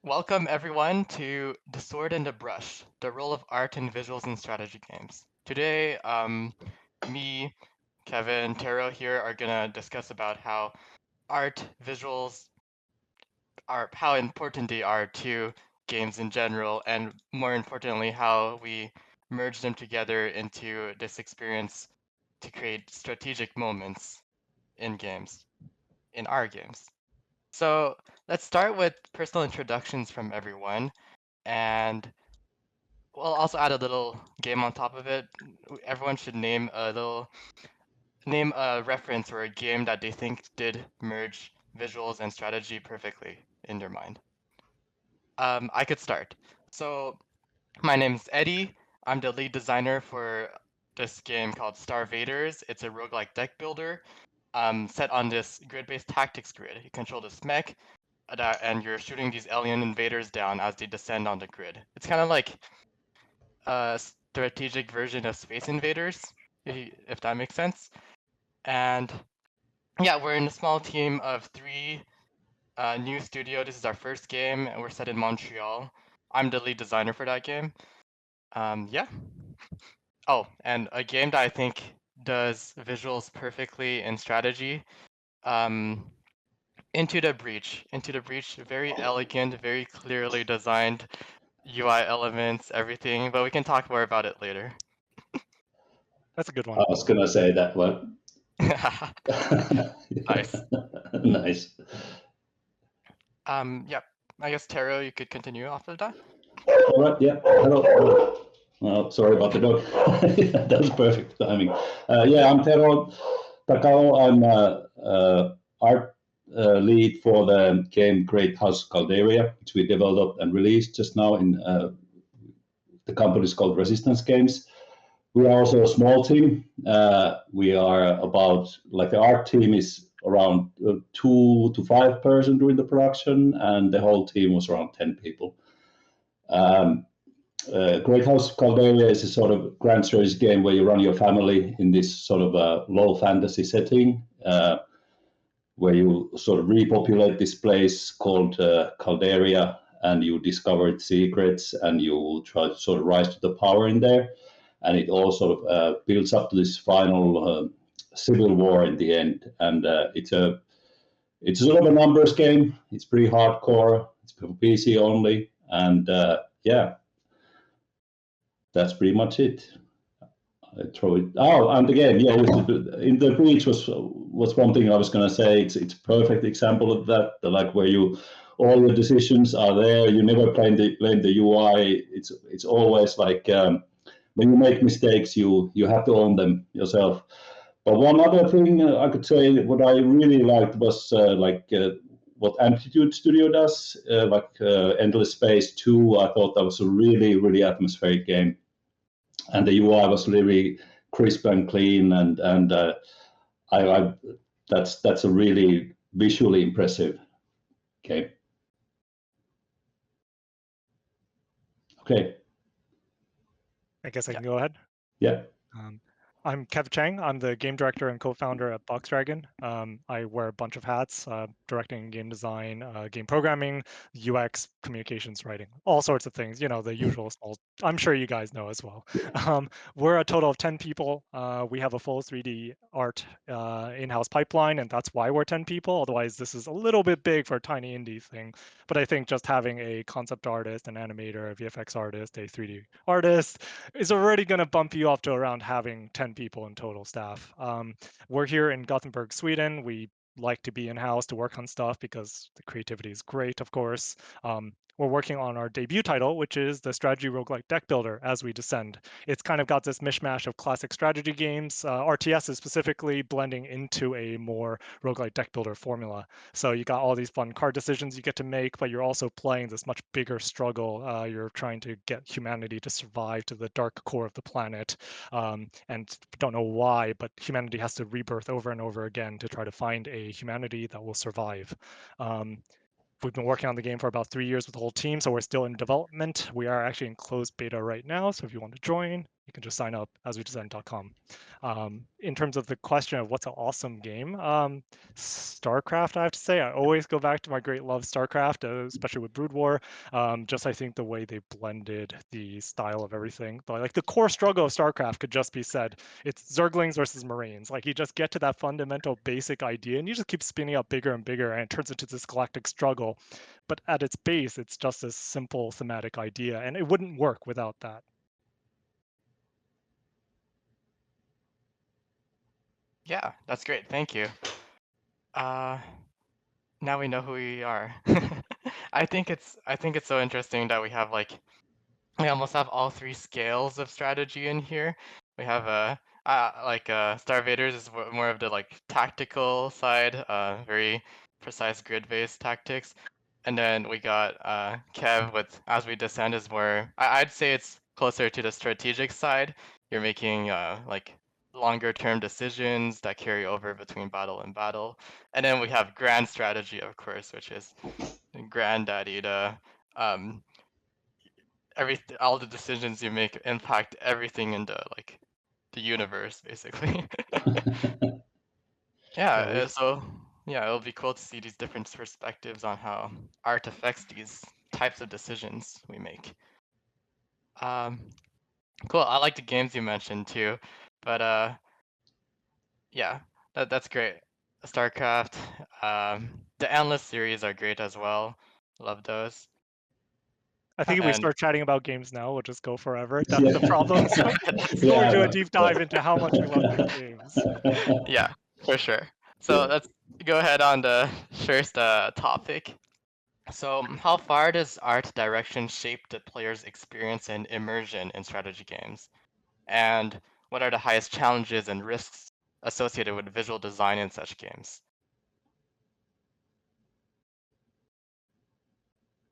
Welcome everyone to The Sword and the Brush, the role of art in visuals and strategy games. Today, me, Kevin, Taro here are gonna discuss about how art, visuals are, how important they are to games in general, and more importantly, how we merge them together into this experience to create strategic moments in games, in our games. So let's start with personal introductions from everyone. And we'll also add a little game on top of it. Everyone should name a reference or a game that they think did merge visuals and strategy perfectly in their mind. I could start. So my name's Eddie. I'm the lead designer for this game called StarVaders. It's a roguelike deck builder set on this grid-based tactics grid. You control this mech, and you're shooting these alien invaders down as they descend on the grid. It's kind of like a strategic version of Space Invaders, if that makes sense. And yeah, we're in a small team of three, new studio. This is our first game, and we're set in Montreal. I'm the lead designer for that game. Yeah. Oh, and a game that I think does visuals perfectly in strategy. Um, Into the Breach. Into the Breach, very elegant, very clearly designed UI elements, everything, but we can talk more about it later. That's a good I one. was gonna say that one. Nice. Nice. Yep. I guess Taro, you could continue off of that. All right. Yeah. Hello. Oh, sorry about the dog. That was perfect timing. Yeah, I'm Tero Takao. I'm art lead for the game Great House Calderia, which we developed and released just now in the company is called Resistance Games. We are also a small team. We are about, like, the art team is around 2 to 5 person during the production, and the whole team was around 10 people. Um, Great House Calderia is a sort of grand strategy game where you run your family in this sort of a low fantasy setting, where you sort of repopulate this place called Calderia, and you discover its secrets, and you try to sort of rise to the power in there. And it all sort of builds up to this final civil war in the end. And it's sort of a numbers game. It's pretty hardcore. It's for PC only, and yeah, that's pretty much it. I throw it. Oh, and again, yeah, in the breach was one thing I was gonna say. It's a perfect example of that. Like, where you all your decisions are there. You never blame the UI. It's always like, when you make mistakes, you have to own them yourself. But one other thing I could say, what I really liked was what Amplitude Studio does, Endless Space 2. I thought that was a really, really atmospheric game, and the UI was really crisp and clean, and I that's a really visually impressive game. Okay. I guess I Yeah. can go ahead. Yeah. I'm Kev Chang. I'm the game director and co-founder at Box Dragon. I wear a bunch of hats, directing game design, game programming, UX, communications, writing, all sorts of things, the usual small, I'm sure you guys know as well. We're a total of 10 people. We have a full 3D art in-house pipeline, and that's why we're 10 people. Otherwise, this is a little bit big for a tiny indie thing. But I think just having a concept artist, an animator, a VFX artist, a 3D artist is already going to bump you up to around having 10 people in total staff. We're here in Gothenburg, Sweden. We like to be in-house to work on stuff because the creativity is great, of course. We're working on our debut title, which is the strategy roguelike deck builder As We Descend. It's kind of got this mishmash of classic strategy games, RTSs specifically, blending into a more roguelike deck builder formula. So you got all these fun card decisions you get to make, but you're also playing this much bigger struggle. You're trying to get humanity to survive to the dark core of the planet, and don't know why, but humanity has to rebirth over and over again to try to find a humanity that will survive. We've been working on the game for about 3 years with the whole team, so we're still in development. We are actually in closed beta right now, so if you want to join, you You can just sign up aswedesign.com. In terms of the question of what's an awesome game, StarCraft, I have to say, I always go back to my great love StarCraft, especially with Brood War. Just I think the way they blended the style of everything, but like the core struggle of StarCraft could just be said, it's Zerglings versus Marines. Like you just get to that fundamental basic idea and you just keep spinning up bigger and bigger and it turns into this galactic struggle. But at its base, it's just this simple thematic idea and it wouldn't work without that. Yeah, that's great. Thank you. Now we know who we are. I think it's so interesting that we have we almost have all three scales of strategy in here. We have StarVaders is more of the like tactical side, very precise grid-based tactics, and then we got Kev with As We Descend is more. I'd say it's closer to the strategic side. You're making like longer term decisions that carry over between battle and battle, and then we have grand strategy, of course, which is granddaddy to all the decisions you make impact everything in the universe, basically. Yeah, So yeah, it'll be cool to see these different perspectives on how art affects these types of decisions we make. Cool. I like the games you mentioned too, but yeah, that's great. StarCraft, the Endless series are great as well. Love those. I think if we And start chatting about games now, we'll just go forever. That's Yeah. the problem. So before we do a deep dive into how much we love these games. yeah, for sure. So Yeah. let's go ahead on the first topic. So how far does art direction shape the player's experience and immersion in strategy games? And what are the highest challenges and risks associated with visual design in such games?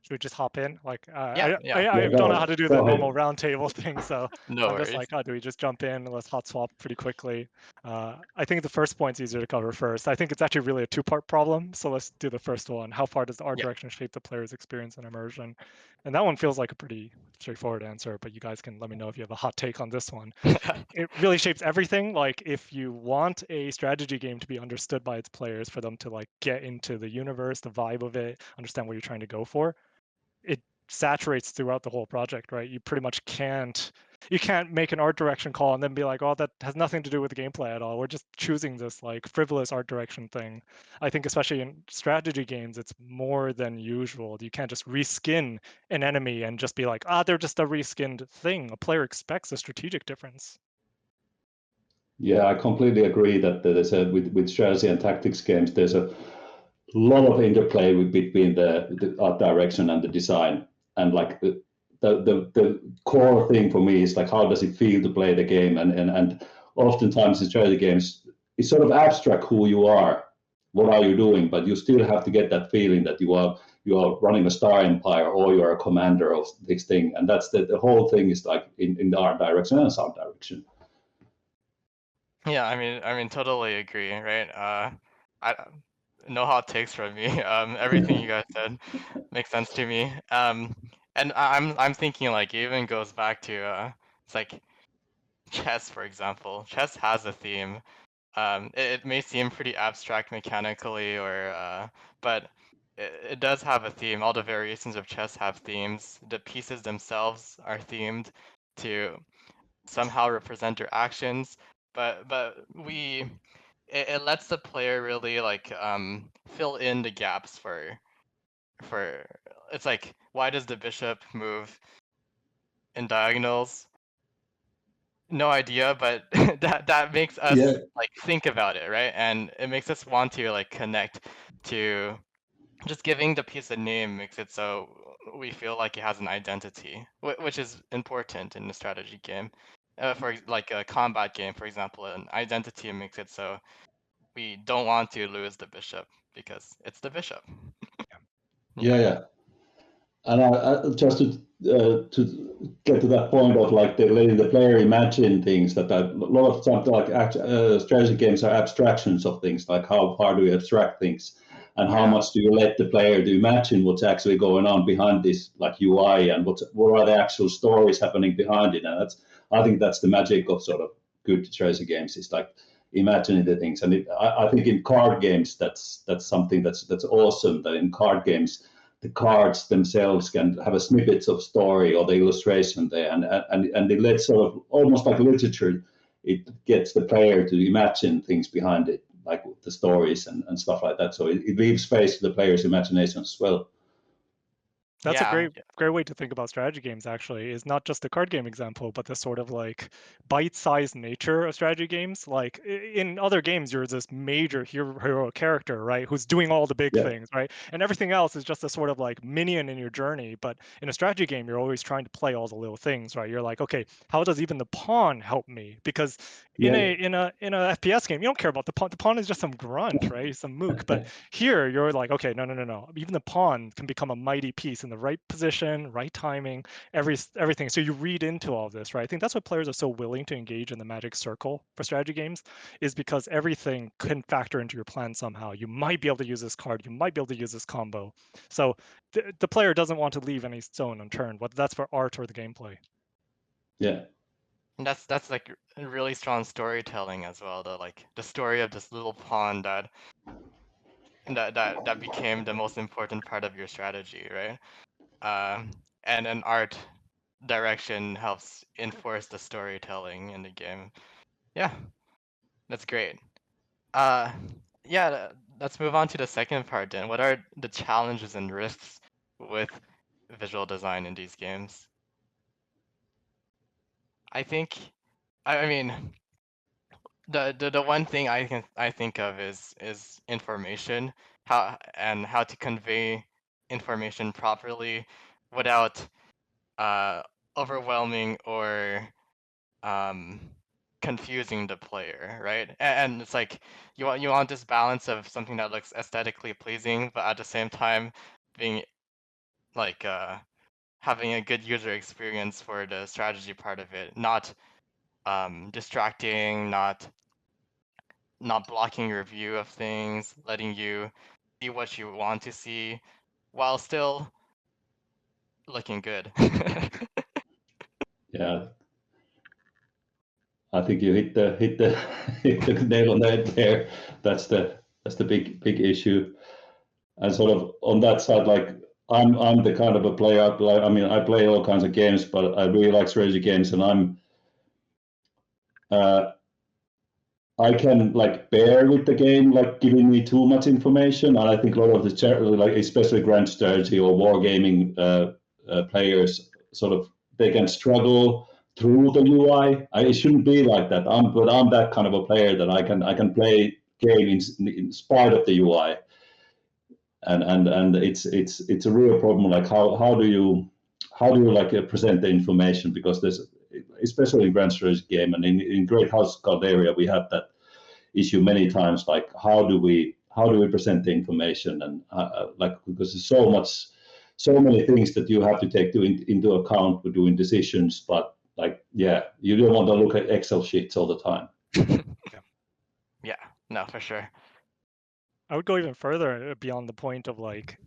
Should we just hop in? Like, Yeah. I don't know how to do the normal roundtable thing, so No I'm just worries. like, oh, do we just jump in? Let's hot swap pretty quickly. I think the first point's easier to cover first. I think it's actually really a two-part problem, so let's do the first one. How far does the art Yeah. direction shape the player's experience and immersion? And that one feels like a pretty straightforward answer, but you guys can let me know if you have a hot take on this one. It really shapes everything. Like if you want a strategy game to be understood by its players, for them to like get into the universe, the vibe of it, understand what you're trying to go for, it saturates throughout the whole project, right? You pretty much can't make an art direction call and then be like, oh, that has nothing to do with the gameplay at all. We're just choosing this like frivolous art direction thing. I think especially in strategy games, it's more than usual. You can't just reskin an enemy and just be like, they're just a reskinned thing. A player expects a strategic difference. Yeah, I completely agree that there's with strategy and tactics games, there's a lot of interplay between the art direction and the design. And like the core thing for me is like, how does it feel to play the game? And oftentimes in strategy games, it's sort of abstract who you are, what are you doing, but you still have to get that feeling that you are running a star empire or you are a commander of this thing. And that's the whole thing is like in the art direction and sound direction. Yeah, I mean, totally agree, right? I no hot takes from me. Everything you guys said makes sense to me. And I'm thinking like it even goes back to it's like chess, for example. Chess has a theme. It may seem pretty abstract mechanically, but it does have a theme. All the variations of chess have themes. The pieces themselves are themed to somehow represent their actions, but it lets the player really fill in the gaps for it's like, why does the bishop move in diagonals? No idea, but that makes us think about it, right? And it makes us want to connect to just giving the piece a name makes it so we feel like it has an identity, which is important in a strategy game. For like a combat game, for example, an identity makes it so we don't want to lose the bishop because it's the bishop. Yeah. And just to get to that point of like letting the player imagine things, that a lot of times like strategy games are abstractions of things, like how far do you abstract things, and how much do you let the player to imagine what's actually going on behind this like UI, and what are the actual stories happening behind it. And that's, I think that's the magic of sort of good strategy games, is like imagining the things. And I think in card games, that's something that's awesome. That in card games, the cards themselves can have a snippets of story or the illustration there, and it lets sort of almost like literature. It gets the player to imagine things behind it, like the stories and stuff like that. So it leaves space to the player's imagination as well. That's Yeah. a great way to think about strategy games, actually, is not just the card game example, but the sort of like bite-sized nature of strategy games. Like in other games, you're this major hero character, right, who's doing all the big Yeah. things, right? And everything else is just a sort of like minion in your journey. But in a strategy game, you're always trying to play all the little things, right? You're like, okay, how does even the pawn help me? Because in Yeah. a FPS game, you don't care about the pawn. The pawn is just some grunt, right? Some mook. But here, you're like, okay, no. Even the pawn can become a mighty piece in the right position, right timing, everything. So you read into all this, right? I think that's what players are so willing to engage in the magic circle for strategy games, is because everything can factor into your plan somehow. You might be able to use this card. You might be able to use this combo. So the player doesn't want to leave any stone unturned, whether that's for art or the gameplay. Yeah. And that's like really strong storytelling as well, though. Like the story of this little pawn that became the most important part of your strategy, right? And an art direction helps enforce the storytelling in the game. Yeah, that's great. Uh, yeah, let's move on to the second part then. What are the challenges and risks with visual design in these games? I think, I mean, the one thing I think of is information, how to convey information properly without overwhelming or um, confusing the player, right? And it's like you want this balance of something that looks aesthetically pleasing, but at the same time being like having a good user experience for the strategy part of it, not distracting, not blocking your view of things, letting you see what you want to see while still looking good. Yeah. I think you hit the hit the nail on the head there. That's the big issue. And sort of on that side, like I'm the kind of a player. I mean, I play all kinds of games, but I really like strategy games, and uh, I can like bear with the game like giving me too much information, and I think a lot of the like especially grand strategy or wargaming players sort of they can struggle through the UI. It shouldn't be like that. But I'm that kind of a player that I can play game in spite of the UI, and it's a real problem. Like how do you like present the information, because there's especially in grand strategy game and in Great House Calderia we have that issue many times, like how do we present the information, and like because there's so many things that you have to take into account when doing decisions, but like yeah, you don't want to look at Excel sheets all the time. Yeah, no, for sure. I would go even further beyond the point of like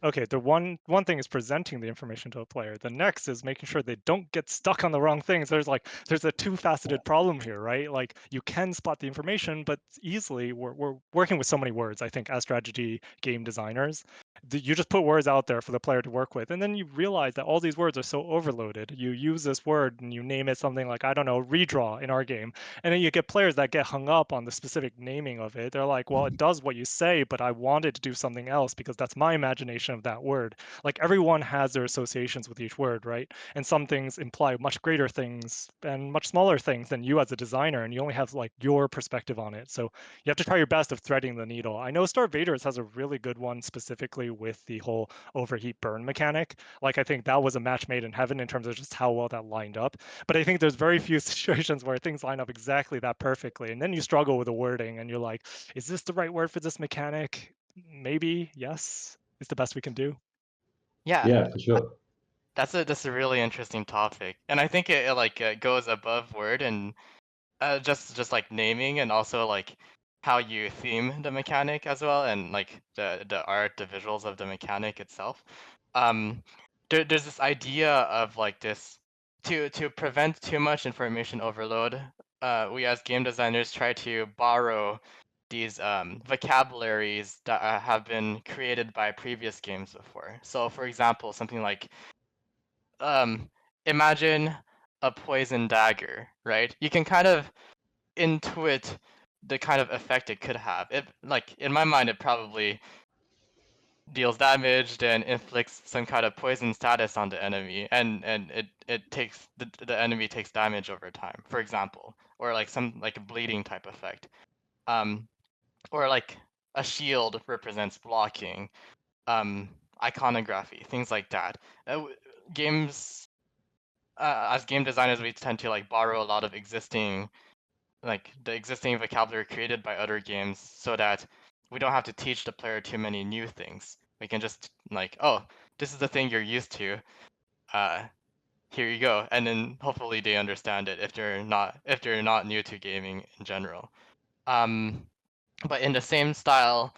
okay, the one thing is presenting the information to a player. The next is making sure they don't get stuck on the wrong things. There's a two-faceted problem here, right? Like you can spot the information, but easily we're working with so many words, I think, as strategy game designers. You just put words out there for the player to work with, and then you realize that all these words are so overloaded. You use this word and you name it something like, I don't know, redraw in our game, and then you get players that get hung up on the specific naming of it. They're like, well, it does what you say, but I wanted to do something else because that's my imagination of that word. Like everyone has their associations with each word, right? And some things imply much greater things and much smaller things than you as a designer, and you only have like your perspective on it. So you have to try your best of threading the needle. I know StarVaders has a really good one specifically with the whole overheat burn mechanic. Like I think that was a match made in heaven in terms of just how well that lined up. But I think there's very few situations where things line up exactly that perfectly. And then you struggle with the wording and you're like, is this the right word for this mechanic? Maybe, yes. It's the best we can do. Yeah, Yeah, for sure. that's a really interesting topic, and I think it like goes above word and just like naming, and also like how you theme the mechanic as well, and like the art, the visuals of the mechanic itself. Um, there's this idea of like this to prevent too much information overload, we as game designers try to borrow these vocabularies that have been created by previous games before. So, for example, something like imagine a poison dagger, right? You can kind of intuit the kind of effect it could have. It, like, in my mind, it probably deals damage and inflicts some kind of poison status on the enemy, and it takes the enemy takes damage over time, for example, or like some like a bleeding type effect, um, or like a shield represents blocking, um, iconography, things like that. Games, as game designers, we tend to like borrow a lot of existing like the existing vocabulary created by other games so that we don't have to teach the player too many new things. We can just like, oh, this is the thing you're used to. Uh, Here you go, and then hopefully they understand it if they're not new to gaming in general. Um, but in the same style,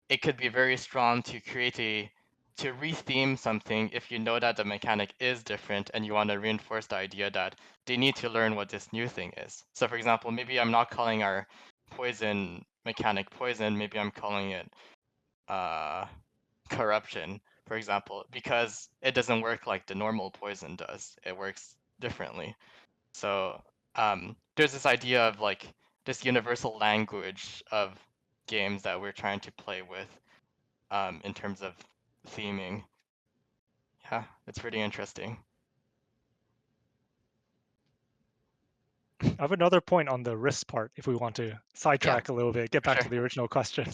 it could be very strong to create a to retheme something if you know that the mechanic is different and you want to reinforce the idea that they need to learn what this new thing is. So for example, maybe I'm not calling our poison mechanic poison, maybe I'm calling it uh, corruption, for example, because it doesn't work like the normal poison does. It works differently. So there's this idea of like this universal language of games that we're trying to play with in terms of theming. Yeah, it's pretty interesting. I have another point on the risk part if we want to sidetrack a little bit, get back to the original question,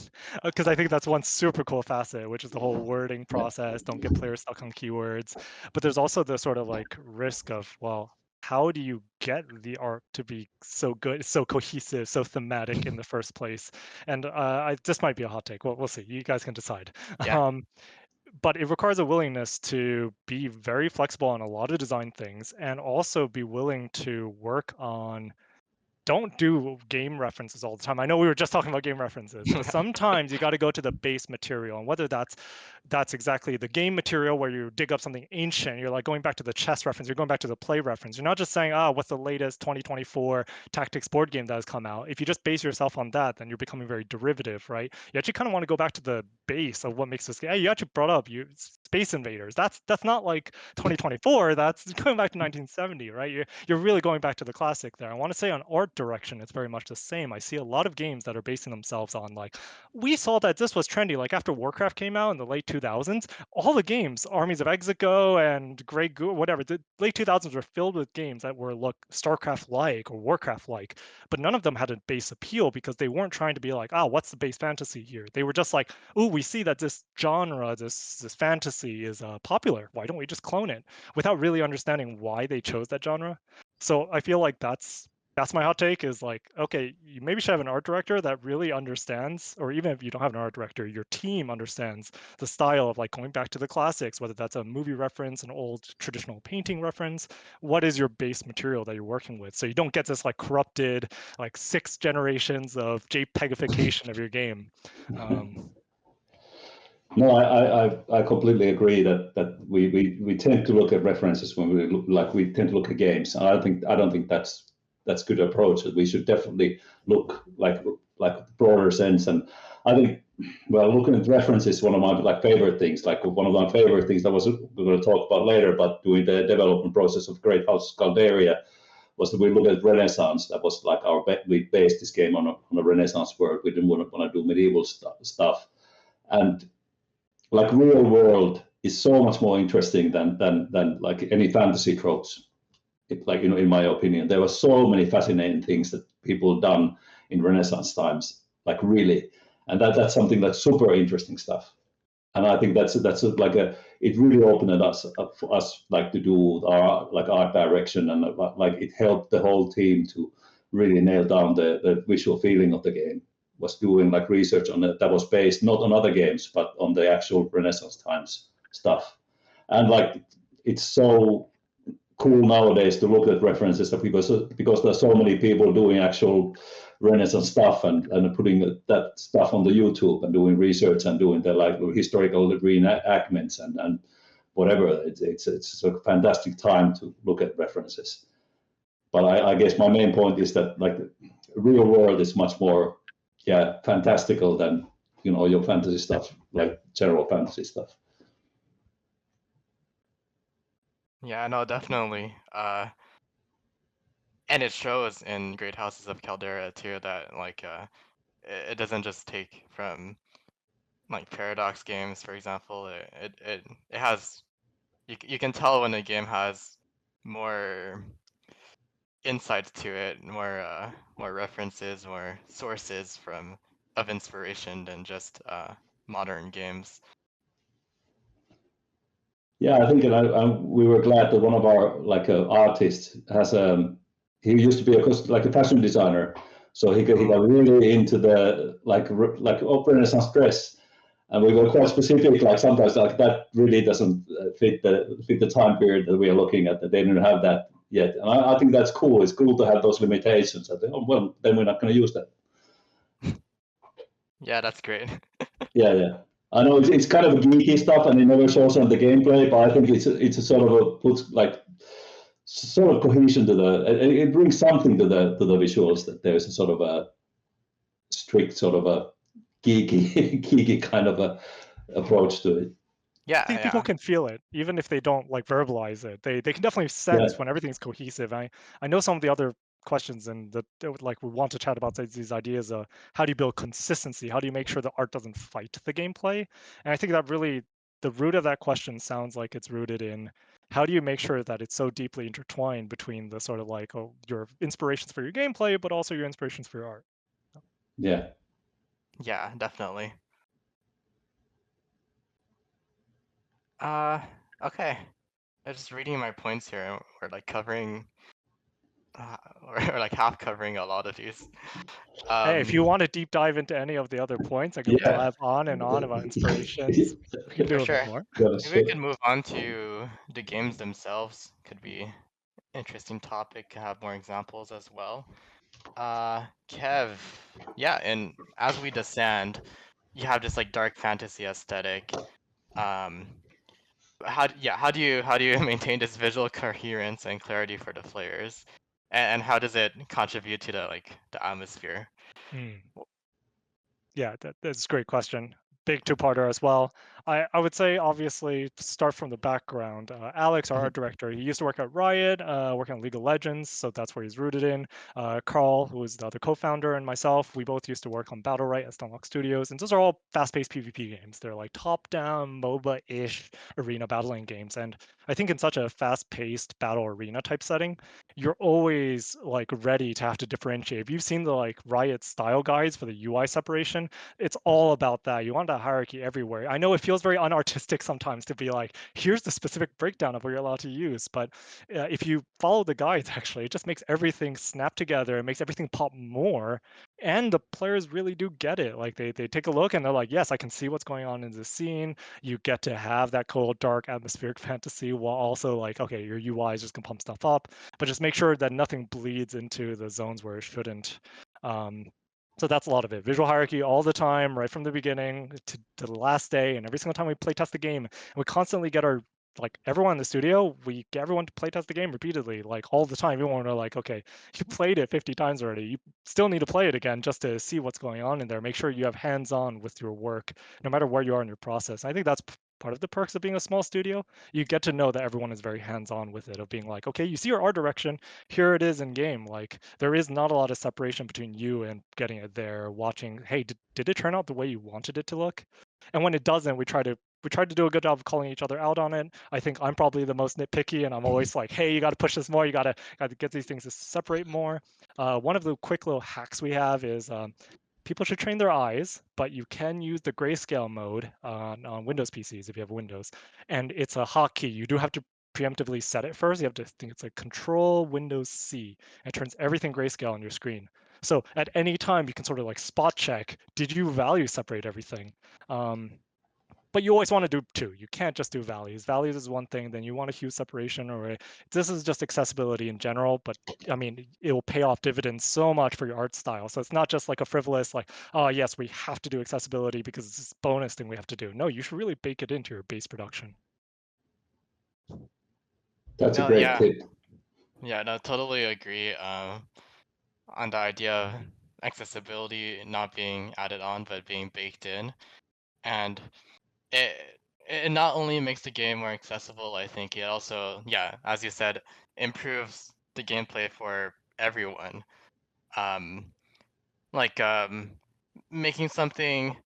because I think that's one super cool facet, which is the whole wording process. Don't get players stuck on keywords. But there's also the sort of like risk of, well, how do you get the art to be so good, so cohesive, so thematic in the first place? And this might be a hot take. Well, we'll see. You guys can decide. Yeah. But it requires a willingness to be very flexible on a lot of design things and also be willing to work on don't do game references all the time. I know we were just talking about game references, but sometimes you got to go to the base material, and whether that's exactly the game material where you dig up something ancient, you're like going back to the chess reference, you're going back to the play reference. You're not just saying, what's the latest 2024 tactics board game that has come out. If you just base yourself on that, then you're becoming very derivative, right? You actually kind of want to go back to the base of what makes this game. Hey, you actually brought up Space Invaders. That's not like 2024. That's going back to 1970, right? You're really going back to the classic there. I want to say on art direction, it's very much the same. I see a lot of games that are basing themselves on like, we saw that this was trendy. Like after Warcraft came out in the late 2000s, all the games, Armies of Exego and Grey Goo, whatever, the late 2000s were filled with games that were look StarCraft-like or Warcraft-like, but none of them had a base appeal because they weren't trying to be like, what's the base fantasy here? They were just like, oh, we see that this genre, this fantasy is popular. Why don't we just clone it? Without really understanding why they chose that genre. So I feel like that's my hot take is like, okay, you maybe should have an art director that really understands, or even if you don't have an art director, your team understands the style of like going back to the classics, whether that's a movie reference, an old traditional painting reference. What is your base material that you're working with? So you don't get this like corrupted, like 6 generations of JPEGification of your game. No, I completely agree that we tend to look at references when we tend to look at games. And I don't think that's good approach. We should definitely look like broader sense. And I think, well, looking at references is one of my favorite things. Like one of my favorite things that we're going to talk about later, but during the development process of Great House Calderia was that we looked at Renaissance. That was like we based this game on a Renaissance world. We didn't want to do medieval stuff. And like real world is so much more interesting than like any fantasy tropes. Like, in my opinion, there were so many fascinating things that people done in Renaissance times, like really, and that's something that's super interesting stuff. And I think that's it really opened us up for us like to do our art direction, and like it helped the whole team to really nail down the visual feeling of the game. Was doing like research on it that was based not on other games but on the actual Renaissance times stuff. And like it's so cool nowadays to look at references because there's so many people doing actual Renaissance stuff and putting that stuff on the YouTube and doing research and doing the like historical reenactments and whatever. It's a fantastic time to look at references. But I guess my main point is that like the real world is much more fantastical than your fantasy stuff, like general fantasy stuff. Yeah, no, definitely. And it shows in Great Houses of Caldera too that like it doesn't just take from like Paradox games, for example. It has you can tell when a game has more insights to it, more references, more sources of inspiration than just modern games. Yeah, I think we were glad that one of our artists has he used to be a fashion designer, so he got really into the like Renaissance dress, and we were quite specific. Like sometimes like that really doesn't fit the time period that we are looking at. That they didn't have that yet, and I think that's cool. It's cool to have those limitations. I think, oh, well, then we're not going to use that. Yeah, that's great. Yeah. I know it's kind of geeky stuff, and it never shows on the gameplay. But I think it's a sort of puts like sort of cohesion to it brings something to the visuals, that there's a sort of a strict sort of a geeky kind of a approach to it. Yeah, I think people can feel it, even if they don't like verbalize it. They can definitely sense when everything's cohesive. I know some of the other questions and like we want to chat about these ideas of how do you build consistency? How do you make sure the art doesn't fight the gameplay? And I think that really the root of that question sounds like it's rooted in how do you make sure that it's so deeply intertwined between the sort of like your inspirations for your gameplay, but also your inspirations for your art. Yeah, definitely. Okay. I'm just reading my points here. We're like covering, or like half covering a lot of these. Hey, if you want to deep dive into any of the other points, I can blab on and on about inspirations. We can do a bit more. Maybe we can move on to the games themselves. Could be interesting topic to have more examples as well. Kev, yeah, and as we descend, you have this like dark fantasy aesthetic. How do you maintain this visual coherence and clarity for the players, and how does it contribute to the atmosphere? Yeah, that's a great question. Big two-parter as well. I would say obviously start from the background. Alex, our art director, he used to work at Riot, working on League of Legends, so that's where he's rooted in. Carl, who is the other co-founder, and myself, we both used to work on Battlerite at Stunlock Studios, and those are all fast-paced PvP games. They're like top-down, MOBA-ish arena battling games, and I think in such a fast-paced battle arena type setting, you're always like ready to have to differentiate. If you've seen the like Riot style guides for the UI separation, it's all about that. You want that hierarchy everywhere. I know it feels very unartistic sometimes to be like, here's the specific breakdown of what you're allowed to use. But if you follow the guides, actually, it just makes everything snap together. It makes everything pop more. And the players really do get it. Like they take a look and they're like, yes, I can see what's going on in the scene. You get to have that cold, dark, atmospheric fantasy while also like, okay, your UI is just gonna pump stuff up, but just make sure that nothing bleeds into the zones where it shouldn't. So that's a lot of it. Visual hierarchy all the time, right from the beginning to the last day, and every single time we play test the game, we constantly get our everyone in the studio, we get everyone to play test the game repeatedly, like all the time. Everyone are like, okay, you played it 50 times already. You still need to play it again just to see what's going on in there. Make sure you have hands-on with your work, no matter where you are in your process. I think that's part of the perks of being a small studio. You get to know that everyone is very hands-on with it, of being like, okay, you see your art direction, here it is in game. Like there is not a lot of separation between you and getting it there, watching, hey, did it turn out the way you wanted it to look? And when it doesn't, we try to do a good job of calling each other out on it. I think I'm probably the most nitpicky, and I'm always like, hey, you got to push this more. You got to get these things to separate more. One of the quick little hacks we have is people should train their eyes, but you can use the grayscale mode on Windows PCs if you have Windows, and it's a hotkey. You do have to preemptively set it first. You have to think it's like Control Windows C. It turns everything grayscale on your screen. So at any time you can sort of like spot check, did you value separate everything? But you always want to do two. You can't just do values. Values is one thing, then you want a hue separation, or this is just accessibility in general, but I mean, it will pay off dividends so much for your art style. So it's not just like a frivolous, like, oh yes, we have to do accessibility because it's this bonus thing we have to do. No, you should really bake it into your base production. That's a No, great yeah, tip. yeah, no, totally agree. On the idea of accessibility not being added on, but being baked in, and it not only makes the game more accessible, I think it also, yeah, as you said, improves the gameplay for everyone. Um, like making something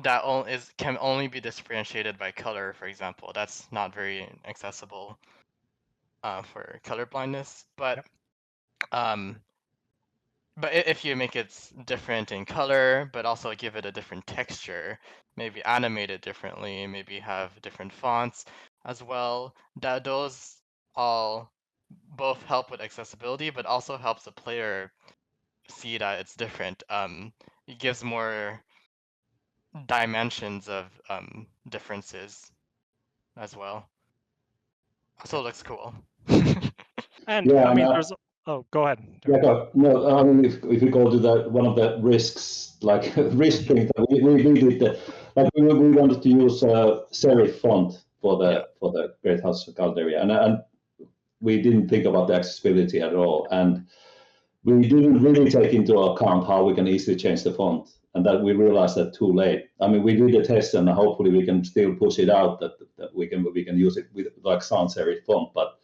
that can only be differentiated by color, for example. That's not very accessible for color blindness. Yep. Um, but if you make it different in color, but also give it a different texture, maybe animate it differently, maybe have different fonts as well, that those all both help with accessibility, but also helps the player see that it's different. It gives more dimensions of differences as well. Also Yep. looks cool. And Yeah, I and mean, there's. Oh, go ahead. yeah, no, I mean, if you go to that, one of the risks, like risk things that we did, like we wanted to use serif font for Yeah. the Great House of Calderia, and we didn't think about the accessibility at all, and we didn't really take into account how we can easily change the font, and that we realized that too late. I mean, we did a test, and hopefully we can still push it out that we can use it with like sans serif font, but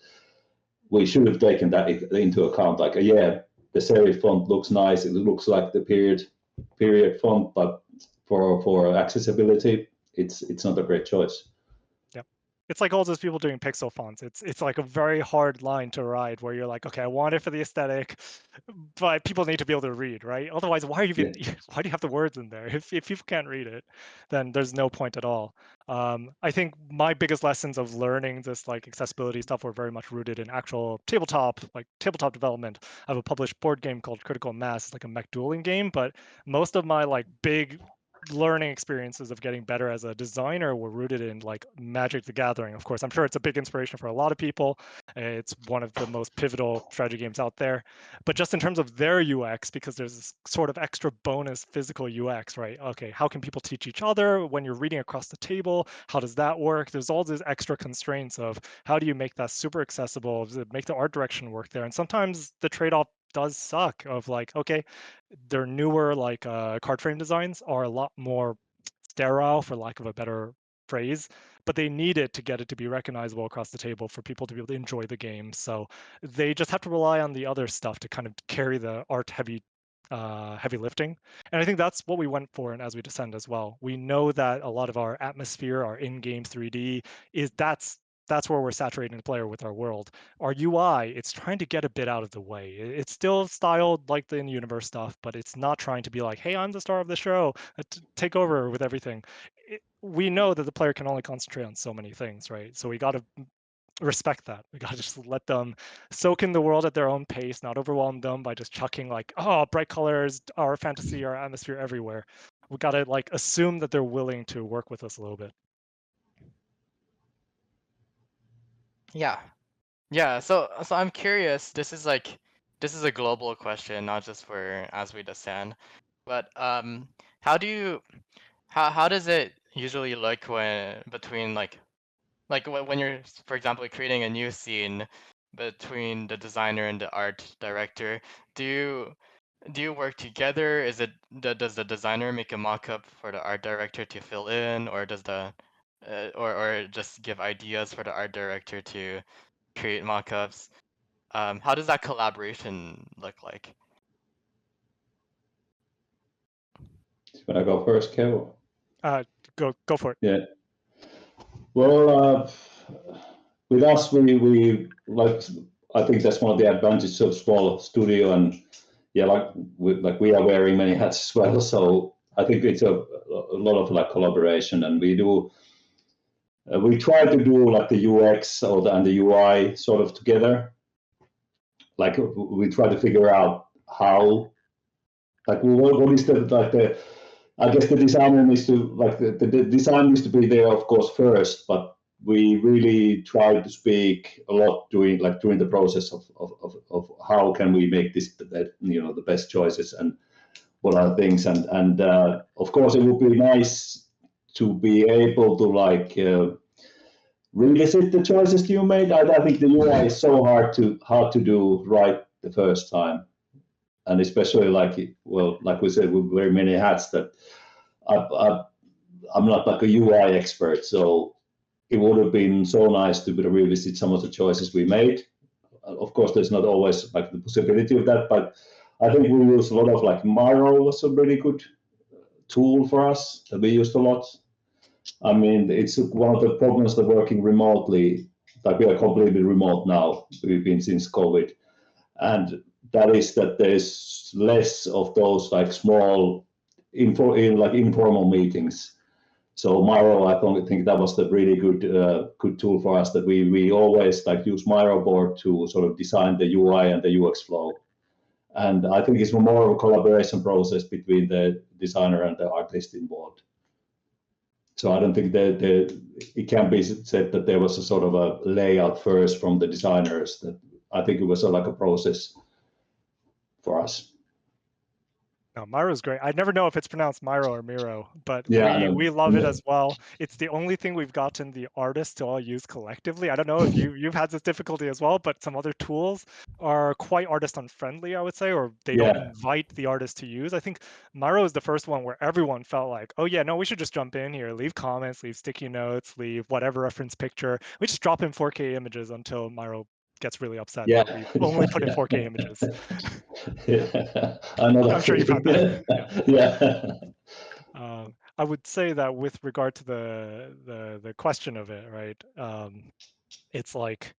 we should have taken that into account. Like, yeah, the serif font looks nice. It looks like the period font, but for accessibility, it's not a great choice. Yep. It's like all those people doing pixel fonts. It's like a very hard line to ride where you're like, okay, I want it for the aesthetic, but people need to be able to read, right? Otherwise, why are you even, why do you have the words in there? If people can't read it, then there's no point at all. I think my biggest lessons of learning this like accessibility stuff were very much rooted in actual tabletop development. I have a published board game called Critical Mass. It's like a mech dueling game, but most of my like big learning experiences of getting better as a designer were rooted in like Magic the Gathering. Of course, I'm sure it's a big inspiration for a lot of people. It's one of the most pivotal strategy games out there. But just in terms of their UX, because there's this sort of extra bonus physical UX, right? Okay, how can people teach each other when you're reading across the table? How does that work? There's all these extra constraints of how do you make that super accessible, make the art direction work there. And sometimes the trade-off does suck of like, okay, their newer like card frame designs are a lot more sterile, for lack of a better phrase, but they need it to get it to be recognizable across the table for people to be able to enjoy the game. So they just have to rely on the other stuff to kind of carry the art heavy lifting. And I think that's what we went for in As We Descend as well. We know that a lot of our atmosphere, our in-game 3D is that's where we're saturating the player with our world. Our UI, it's trying to get a bit out of the way. It's still styled like the in-universe stuff, but it's not trying to be like, hey, I'm the star of the show, take over with everything. We know that the player can only concentrate on so many things, right? So we got to respect that. We got to just let them soak in the world at their own pace, not overwhelm them by just chucking like, oh, bright colors, our fantasy, our atmosphere everywhere. We got to like assume that they're willing to work with us a little bit. Yeah, so I'm curious, this is a global question, not just for As We Descend, but how do you how does it usually look when between when you're, for example, creating a new scene between the designer and the art director? Do you work together? Does the designer make a mock-up for the art director to fill in, or does the or just give ideas for the art director to create mock-ups? How does that collaboration look like? When I go first, Kev? Go for it. Yeah. Well, with us, we like. I think that's one of the advantages of small studio, and yeah, we are wearing many hats as well. So I think it's a lot of like collaboration, and we do. We try to do like the UX and the UI sort of together. Like we try to figure out how, like what is the I guess the designer needs to like the design needs to be there, of course, first, but we really try to speak a lot during the process of how can we make this the best choices and what are things, and of course it would be nice to be able to revisit the choices you made. I think the UI is so hard to do right the first time, and especially like we said, with very many hats that I'm not like a UI expert, so it would have been so nice to revisit some of the choices we made. Of course, there's not always like the possibility of that, but I think we use a lot of like Miro was a really good tool for us that we used a lot. I mean, it's one of the problems that working remotely, like we are completely remote now, we've been since COVID, and that is that there's less of those like small informal meetings. So Miro, I think that was the really good tool for us, that we always like use Miro board to sort of design the UI and the UX flow. And I think it's more of a collaboration process between the designer and the artist involved. So I don't think that it can be said that there was a sort of a layout first from the designers. That I think it was like a process for us. No, Miro's great. I never know if it's pronounced Miro or Miro, but Yeah, we love it as well. It's the only thing we've gotten the artists to all use collectively. I don't know if you've had this difficulty as well, but some other tools are quite artist unfriendly, I would say, or they don't invite the artist to use. I think Miro is the first one where everyone felt like, oh yeah, no, we should just jump in here, leave comments, leave sticky notes, leave whatever reference picture. We just drop in 4K images until Miro gets really upset that we only put in 4K images. Yeah, I know that. I'm sure you've had that. Yeah. I would say that with regard to the question of it, right? It's like,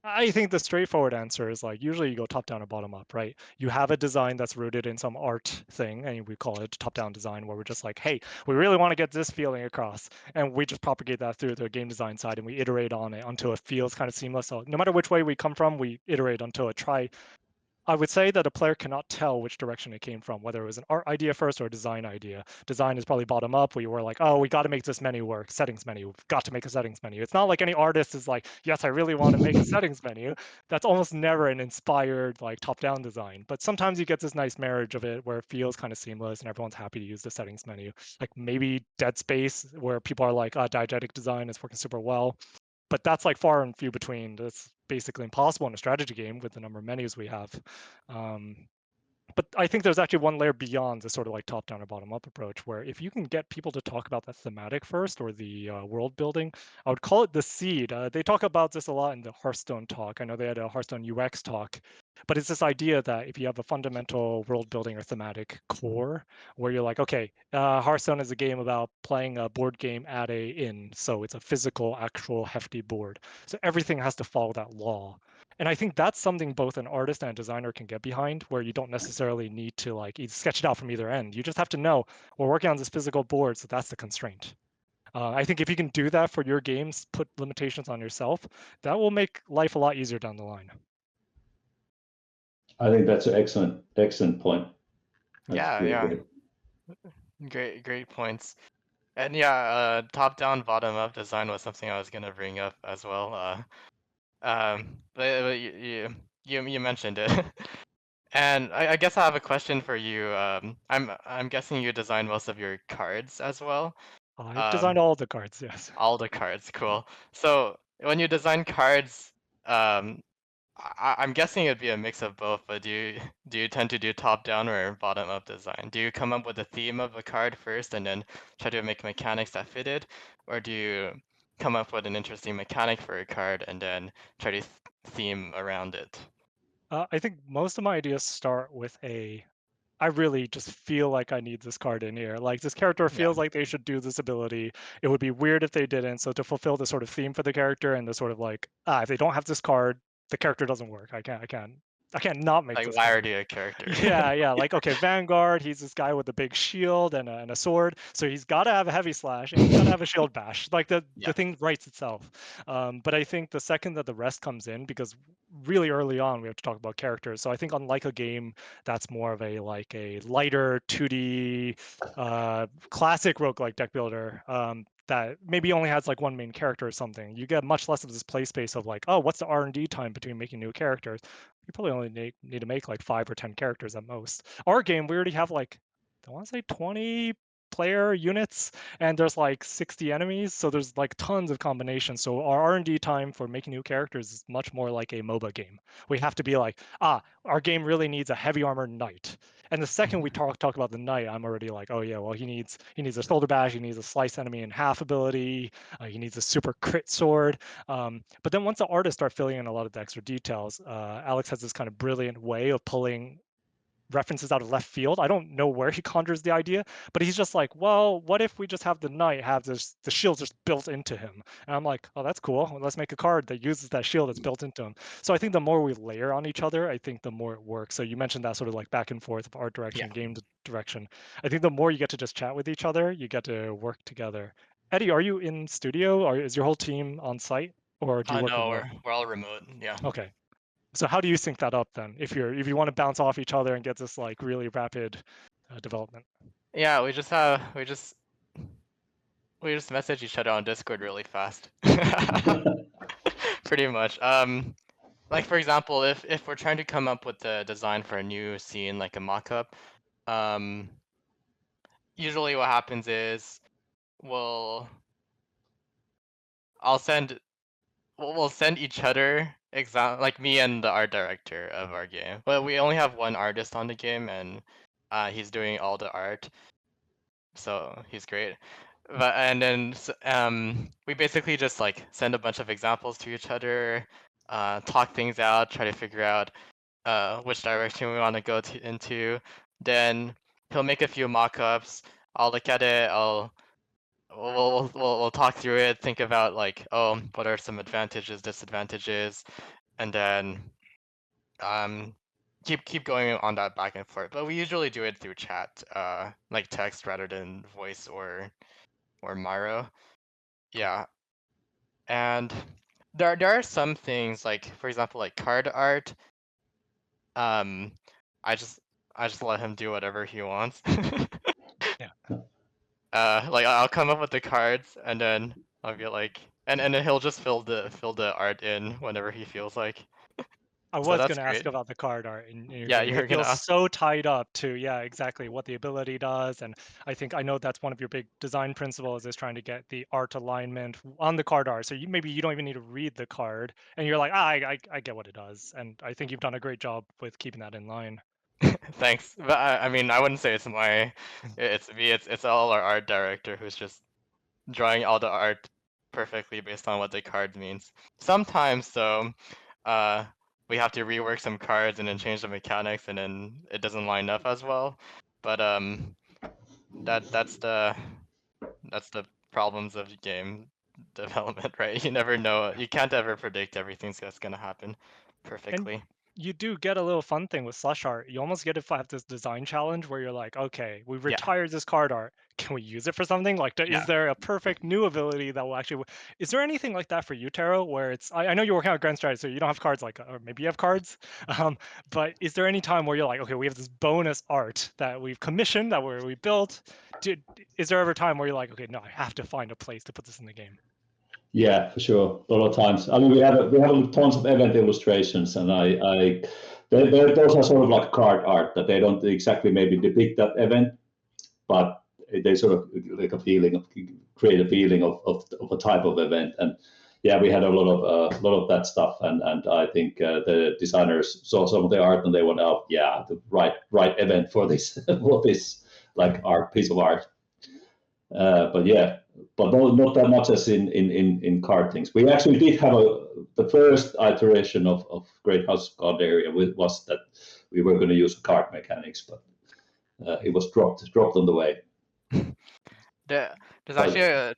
I think the straightforward answer is like, usually you go top down or bottom up, right? You have a design that's rooted in some art thing, and we call it top down design, where we're just like, hey, we really want to get this feeling across, and we just propagate that through the game design side, and we iterate on it until it feels kind of seamless. So no matter which way we come from, we iterate until it I would say that a player cannot tell which direction it came from, whether it was an art idea first or a design idea. Design is probably bottom up, where you were like, oh, we got to make this menu work, settings menu, we've got to make a settings menu. It's not like any artist is like, yes, I really want to make a settings menu. That's almost never an inspired like top-down design. But sometimes you get this nice marriage of it where it feels kind of seamless and everyone's happy to use the settings menu. Like maybe Dead Space, where people are like, diegetic design is working super well. But that's like far and few between. That's basically impossible in a strategy game with the number of menus we have. But I think there's actually one layer beyond the sort of like top-down or bottom-up approach, where if you can get people to talk about the thematic first or the world building, I would call it the seed. They talk about this a lot in the Hearthstone talk. I know they had a Hearthstone UX talk, but it's this idea that if you have a fundamental world building or thematic core, where you're like, okay, Hearthstone is a game about playing a board game at a inn, so it's a physical, actual, hefty board. So everything has to follow that law. And I think that's something both an artist and a designer can get behind, where you don't necessarily need to like sketch it out from either end. You just have to know we're working on this physical board, so that's the constraint. I think if you can do that for your games, put limitations on yourself, that will make life a lot easier down the line. I think that's an excellent point. Yeah. Great points. And yeah, top-down, bottom-up design was something I was gonna bring up as well. But you mentioned it, and I guess I have a question for you. I'm guessing you design most of your cards as well. I've designed all the cards, yes. All the cards, cool. So when you design cards, I'm guessing it'd be a mix of both. But do you tend to do top-down or bottom-up design? Do you come up with a theme of a card first and then try to make mechanics that fit it, or do you come up with an interesting mechanic for a card and then try to theme around it? I think most of my ideas start with I really just feel like I need this card in here. Like this character feels like they should do this ability. It would be weird if they didn't. So to fulfill the sort of theme for the character and the sort of like, if they don't have this card, the character doesn't work. I can't not make Like this why card. are you a character? Yeah. Like, okay, Vanguard, he's this guy with a big shield and a sword. So he's got to have a heavy slash and he's got to have a shield bash. Like the thing writes itself. But I think the second that the rest comes in, because really early on we have to talk about characters. So I think unlike a game that's more of a lighter 2D classic roguelike deck builder, that maybe only has like one main character or something, you get much less of this play space of like, oh, what's the R&D time between making new characters? You probably only need to make like 5 or 10 characters at most. Our game, we already have like, I want to say 20 player units, and there's like 60 enemies, so there's like tons of combinations. So our R&D time for making new characters is much more like a MOBA game. We have to be like, our game really needs a heavy armored knight. And the second we talk about the knight, I'm already like, oh yeah, well he needs a shoulder bash, he needs a slice enemy in half ability, he needs a super crit sword. But then once the artists start filling in a lot of the extra details, Alex has this kind of brilliant way of pulling references out of left field. I don't know where he conjures the idea, but he's just like, well, what if we just have the knight have the shield just built into him? And I'm like, oh, that's cool. Well, let's make a card that uses that shield that's built into him. So I think the more we layer on each other, I think the more it works. So you mentioned that sort of like back and forth of art direction, game direction. I think the more you get to just chat with each other, you get to work together. Eddie, are you in studio, or is your whole team on site, or do you work No, remote? we're all remote. Yeah. Okay. So how do you sync that up then? If you want to bounce off each other and get this like really rapid development. Yeah, we just message each other on Discord really fast. Pretty much. Like for example, if we're trying to come up with the design for a new scene, like a mock-up, usually what happens is we'll send each other like me and the art director of our game. But we only have one artist on the game, and he's doing all the art, so he's great. But and then we basically just like send a bunch of examples to each other, talk things out, try to figure out which direction we want to go into. Then he'll make a few mock-ups. I'll look at it. We'll talk through it. Think about like, oh, what are some advantages, disadvantages, and then keep going on that back and forth. But we usually do it through chat, like text rather than voice or Miro. Yeah, and there are some things like, for example, like card art. Um, I just let him do whatever he wants. Yeah. Like I'll come up with the cards and then I'll be like, and then he'll just fill the art in whenever he feels like. I So was that's going to ask great. about the card art in your Yeah, game. you're It gonna feels ask. so tied up to, yeah, exactly what the ability does. And I know that's one of your big design principles is trying to get the art alignment on the card art. So maybe you don't even need to read the card and you're like, I get what it does. And I think you've done a great job with keeping that in line. Thanks, but I mean, I wouldn't say it's it's me. It's all our art director who's just drawing all the art perfectly based on what the card means. Sometimes though, uh, we have to rework some cards and then change the mechanics, and then it doesn't line up as well. But that's the problems of game development, right? You never know. You can't ever predict everything that's gonna happen And perfectly. you do get a little fun thing with slush art. You almost get to have this design challenge where you're like, okay, we Yeah, retired this card art. Can we use it for something? Like, is yeah. there a perfect new ability that will actually? Is there anything like that for you, Taro? Where it's, I know you're working on Grand Strategy, so you don't have cards like, or maybe you have cards. But is there any time where you're like, okay, we have this bonus art that we've commissioned, that we built? Is there ever a time where you're like, okay, no, I have to find a place to put this in the game? Yeah, for sure. A lot of times. I mean, we have tons of event illustrations, and those are sort of like card art that they don't exactly maybe depict that event, but they sort of like create a feeling of a type of event. And yeah, we had a lot of that stuff, and I think the designers saw some of the art and they went, oh yeah, the right event for this for this like art piece of art. But yeah, but not that much as in card things. We actually did have the first iteration of Great House of God area was that we were going to use card mechanics, but it was dropped on the way. There's actually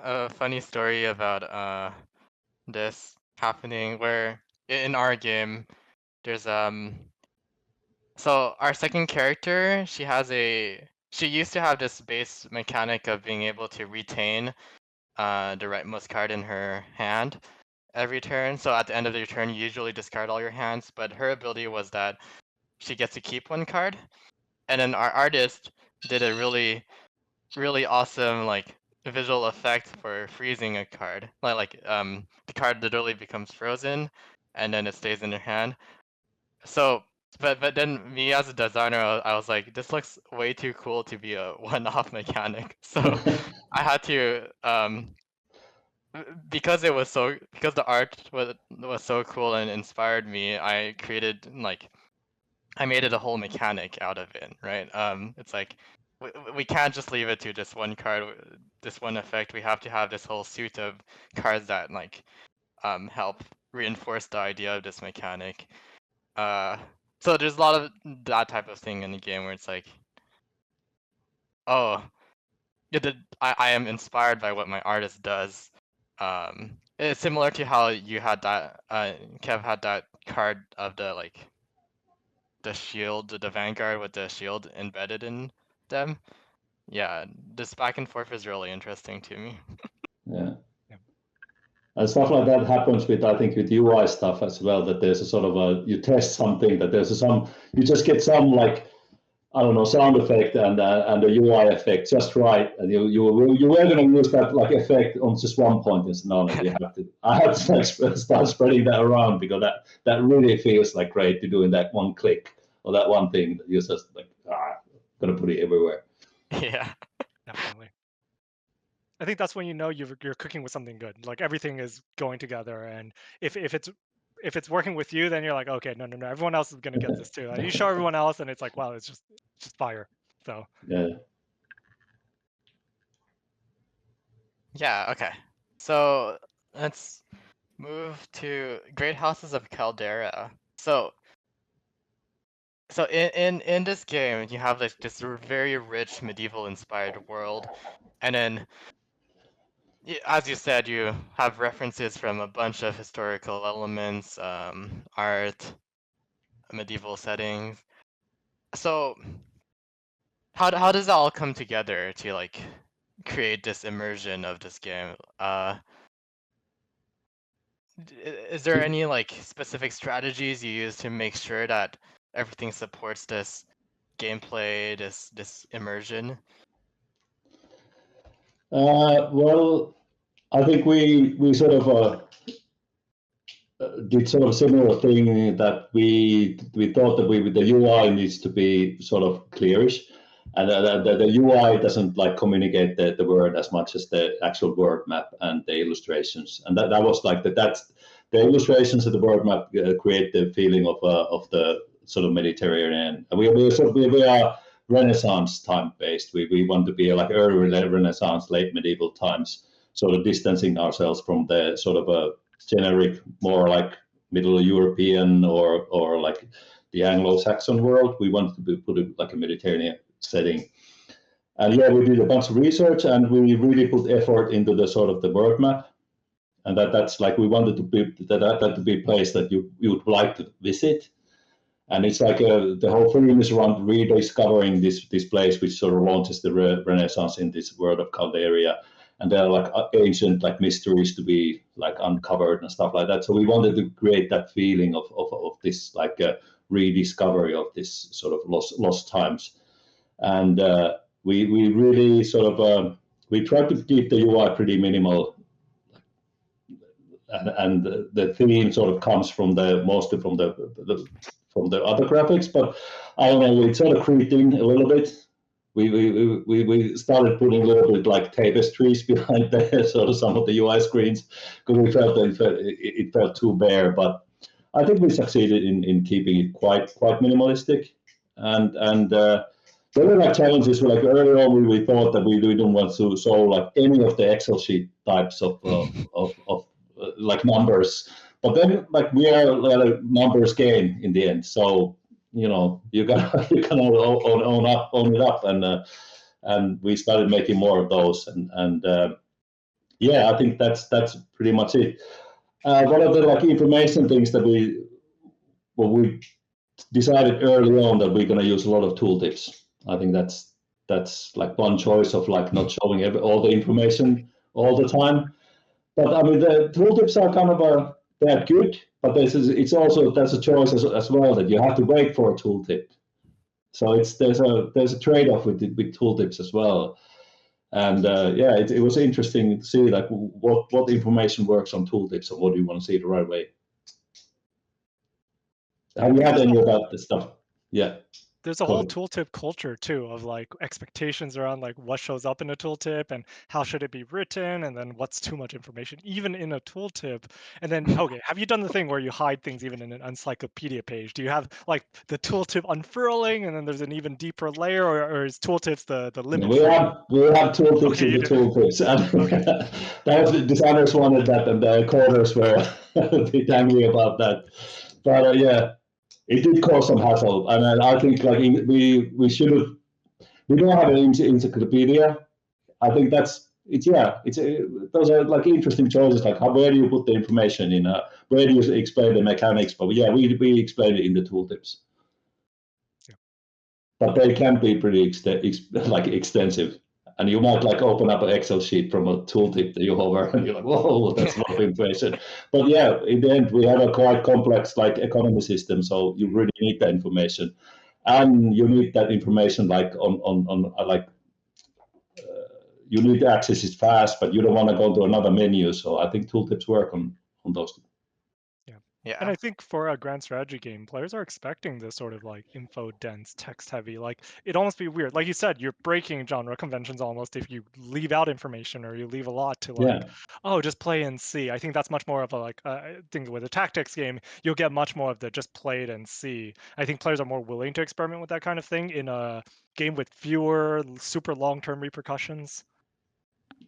a funny story about this happening where in our game there's so our second character, she used to have this base mechanic of being able to retain the rightmost card in her hand every turn. So at the end of your turn, you usually discard all your hands, but her ability was that she gets to keep one card. And then our artist did a really, really awesome like visual effect for freezing a card. The card literally becomes frozen and then it stays in your hand. So but then me as a designer, I was like, this looks way too cool to be a one-off mechanic. So I had to because the art was so cool and inspired me. I made it a whole mechanic out of it, right? It's like we can't just leave it to just one card, this one effect. We have to have this whole suite of cards that like help reinforce the idea of this mechanic. So there's a lot of that type of thing in the game where it's like, oh, I am inspired by what my artist does. It's similar to how you had that, Kev had that card of the shield, the Vanguard with the shield embedded in them. Yeah, this back and forth is really interesting to me. Yeah. And stuff like that happens with, I think, with UI stuff as well, that there's a sort of you test something, that there's you just get some like, I don't know, sound effect and the UI effect just right, and you were going to use that like effect on just one point. And no, I have to like start spreading that around, because that really feels like great to do in that one click or that one thing that you're just like, gonna put it everywhere. Yeah, Definitely. I think that's when you know you're cooking with something good. Like everything is going together, and if it's working with you, then you're like, okay, no, everyone else is gonna get this too. And you show everyone else, and it's like, wow, it's just fire. So yeah. Yeah, okay. So let's move to Great Houses of Caldera. So in this game, you have this very rich medieval inspired world, and then as you said, you have references from a bunch of historical elements, art, medieval settings. So how does that all come together to like create this immersion of this game? Is there any like specific strategies you use to make sure that everything supports this gameplay, this immersion? Well, I think we sort of did sort of similar thing, that we thought that the UI needs to be sort of clearish, and the UI doesn't like communicate the word as much as the actual word map and the illustrations, and that was like that's the illustrations of the word map create the feeling of the sort of Mediterranean. We are Renaissance time based. We want to be like early Renaissance, late medieval times, sort of distancing ourselves from the sort of a generic, more like Middle European or like the Anglo-Saxon world. We wanted to put it like a Mediterranean setting. And yeah, we did a bunch of research, and we really put effort into the sort of the word map. And that's like, we wanted to be that to be a place that you would like to visit. And it's like the whole theme is around rediscovering this place, which sort of launches the Renaissance in this world of Caldera. And there are like ancient like mysteries to be like uncovered and stuff like that. So we wanted to create that feeling of this like rediscovery of this sort of lost times. And we really sort of we tried to keep the UI pretty minimal, and the theme sort of comes from mostly from the other graphics, but I don't know, it's sort of creeping a little bit. We started putting a little bit like tapestries behind the sort of some of the UI screens, because we felt that it felt too bare. But I think we succeeded in keeping it quite minimalistic. And there were like challenges. Like earlier on, we thought that we didn't want to show like any of the Excel sheet types of like numbers. But then, like, we are a numbers game in the end, so you know you can own it up, and we started making more of those, and yeah, I think that's pretty much it. One of the like information things that we decided early on, that we're going to use a lot of tooltips. I think that's like one choice of like not showing all the information all the time. But I mean, the tooltips are kind of they're good, but that's a choice as well, that you have to wait for a tooltip. So there's a trade-off with tooltips as well. And yeah, it was interesting to see like what information works on tooltips and what do you want to see the right way. Have you had Because any about this stuff? Yeah. there's a Go whole ahead. tooltip culture too of like expectations around like what shows up in a tooltip and how should it be written and then what's too much information even in a tooltip. And then okay, have you done the thing where you hide things even in an encyclopedia page? Do you have like the tooltip unfurling and then there's an even deeper layer, or is tooltips the limit We for you? have tooltips Okay, in you the do. tooltips. Okay. That was the designers wanted that, and the coders were a bit angry about that. But yeah, it did cause some hassle, and I think like we should have. We don't have an encyclopedia. I think that's it's yeah. It's those are like interesting choices. Like where do you put the information in? Where do you explain the mechanics? But yeah, we explain it in the tooltips. Yeah. But they can be pretty like extensive. And you might like open up an Excel sheet from a tooltip that you hover, and you're like, "Whoa, that's a lot of information." But yeah, in the end, we have a quite complex like economy system, so you really need that information, and you need that information like on like you need to access it fast, but you don't want to go to another menu. So I think tooltips work on those. And Yeah. I think for a grand strategy game, players are expecting this sort of like info dense, text heavy. Like it almost be weird. Like you said, you're breaking genre conventions almost if you leave out information or you leave a lot to like, Yeah, oh, just play and see. I think that's much more of a like I think with a tactics game, you'll get much more of the just play it and see. I think players are more willing to experiment with that kind of thing in a game with fewer super long term repercussions.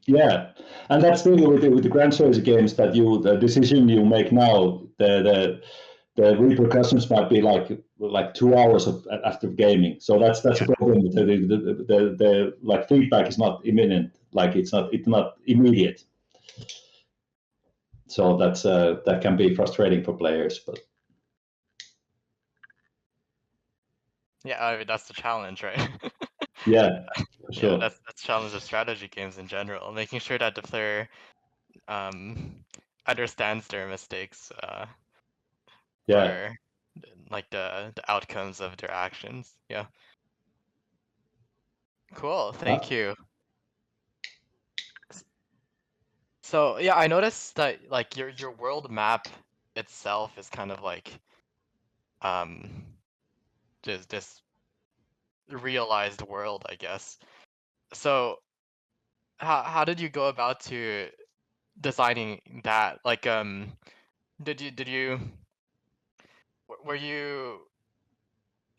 yeah, and that's the thing with the grand strategy games that the decision you make now, the repercussions might be like 2 hours after gaming. So that's a Yeah. problem. The like feedback is not imminent. Like it's not immediate. So that can be frustrating for players. But Yeah, I mean, that's the challenge, right? yeah, for Yeah, sure. that's the challenge of strategy games in general, making sure that the player understands their mistakes, Yeah. or like the outcomes of their actions. Yeah. Cool. Uh, Thank you. So yeah, I noticed that like your world map itself is kind of like um just this realized world, I guess. So how did you go about to designing that? Like did you were you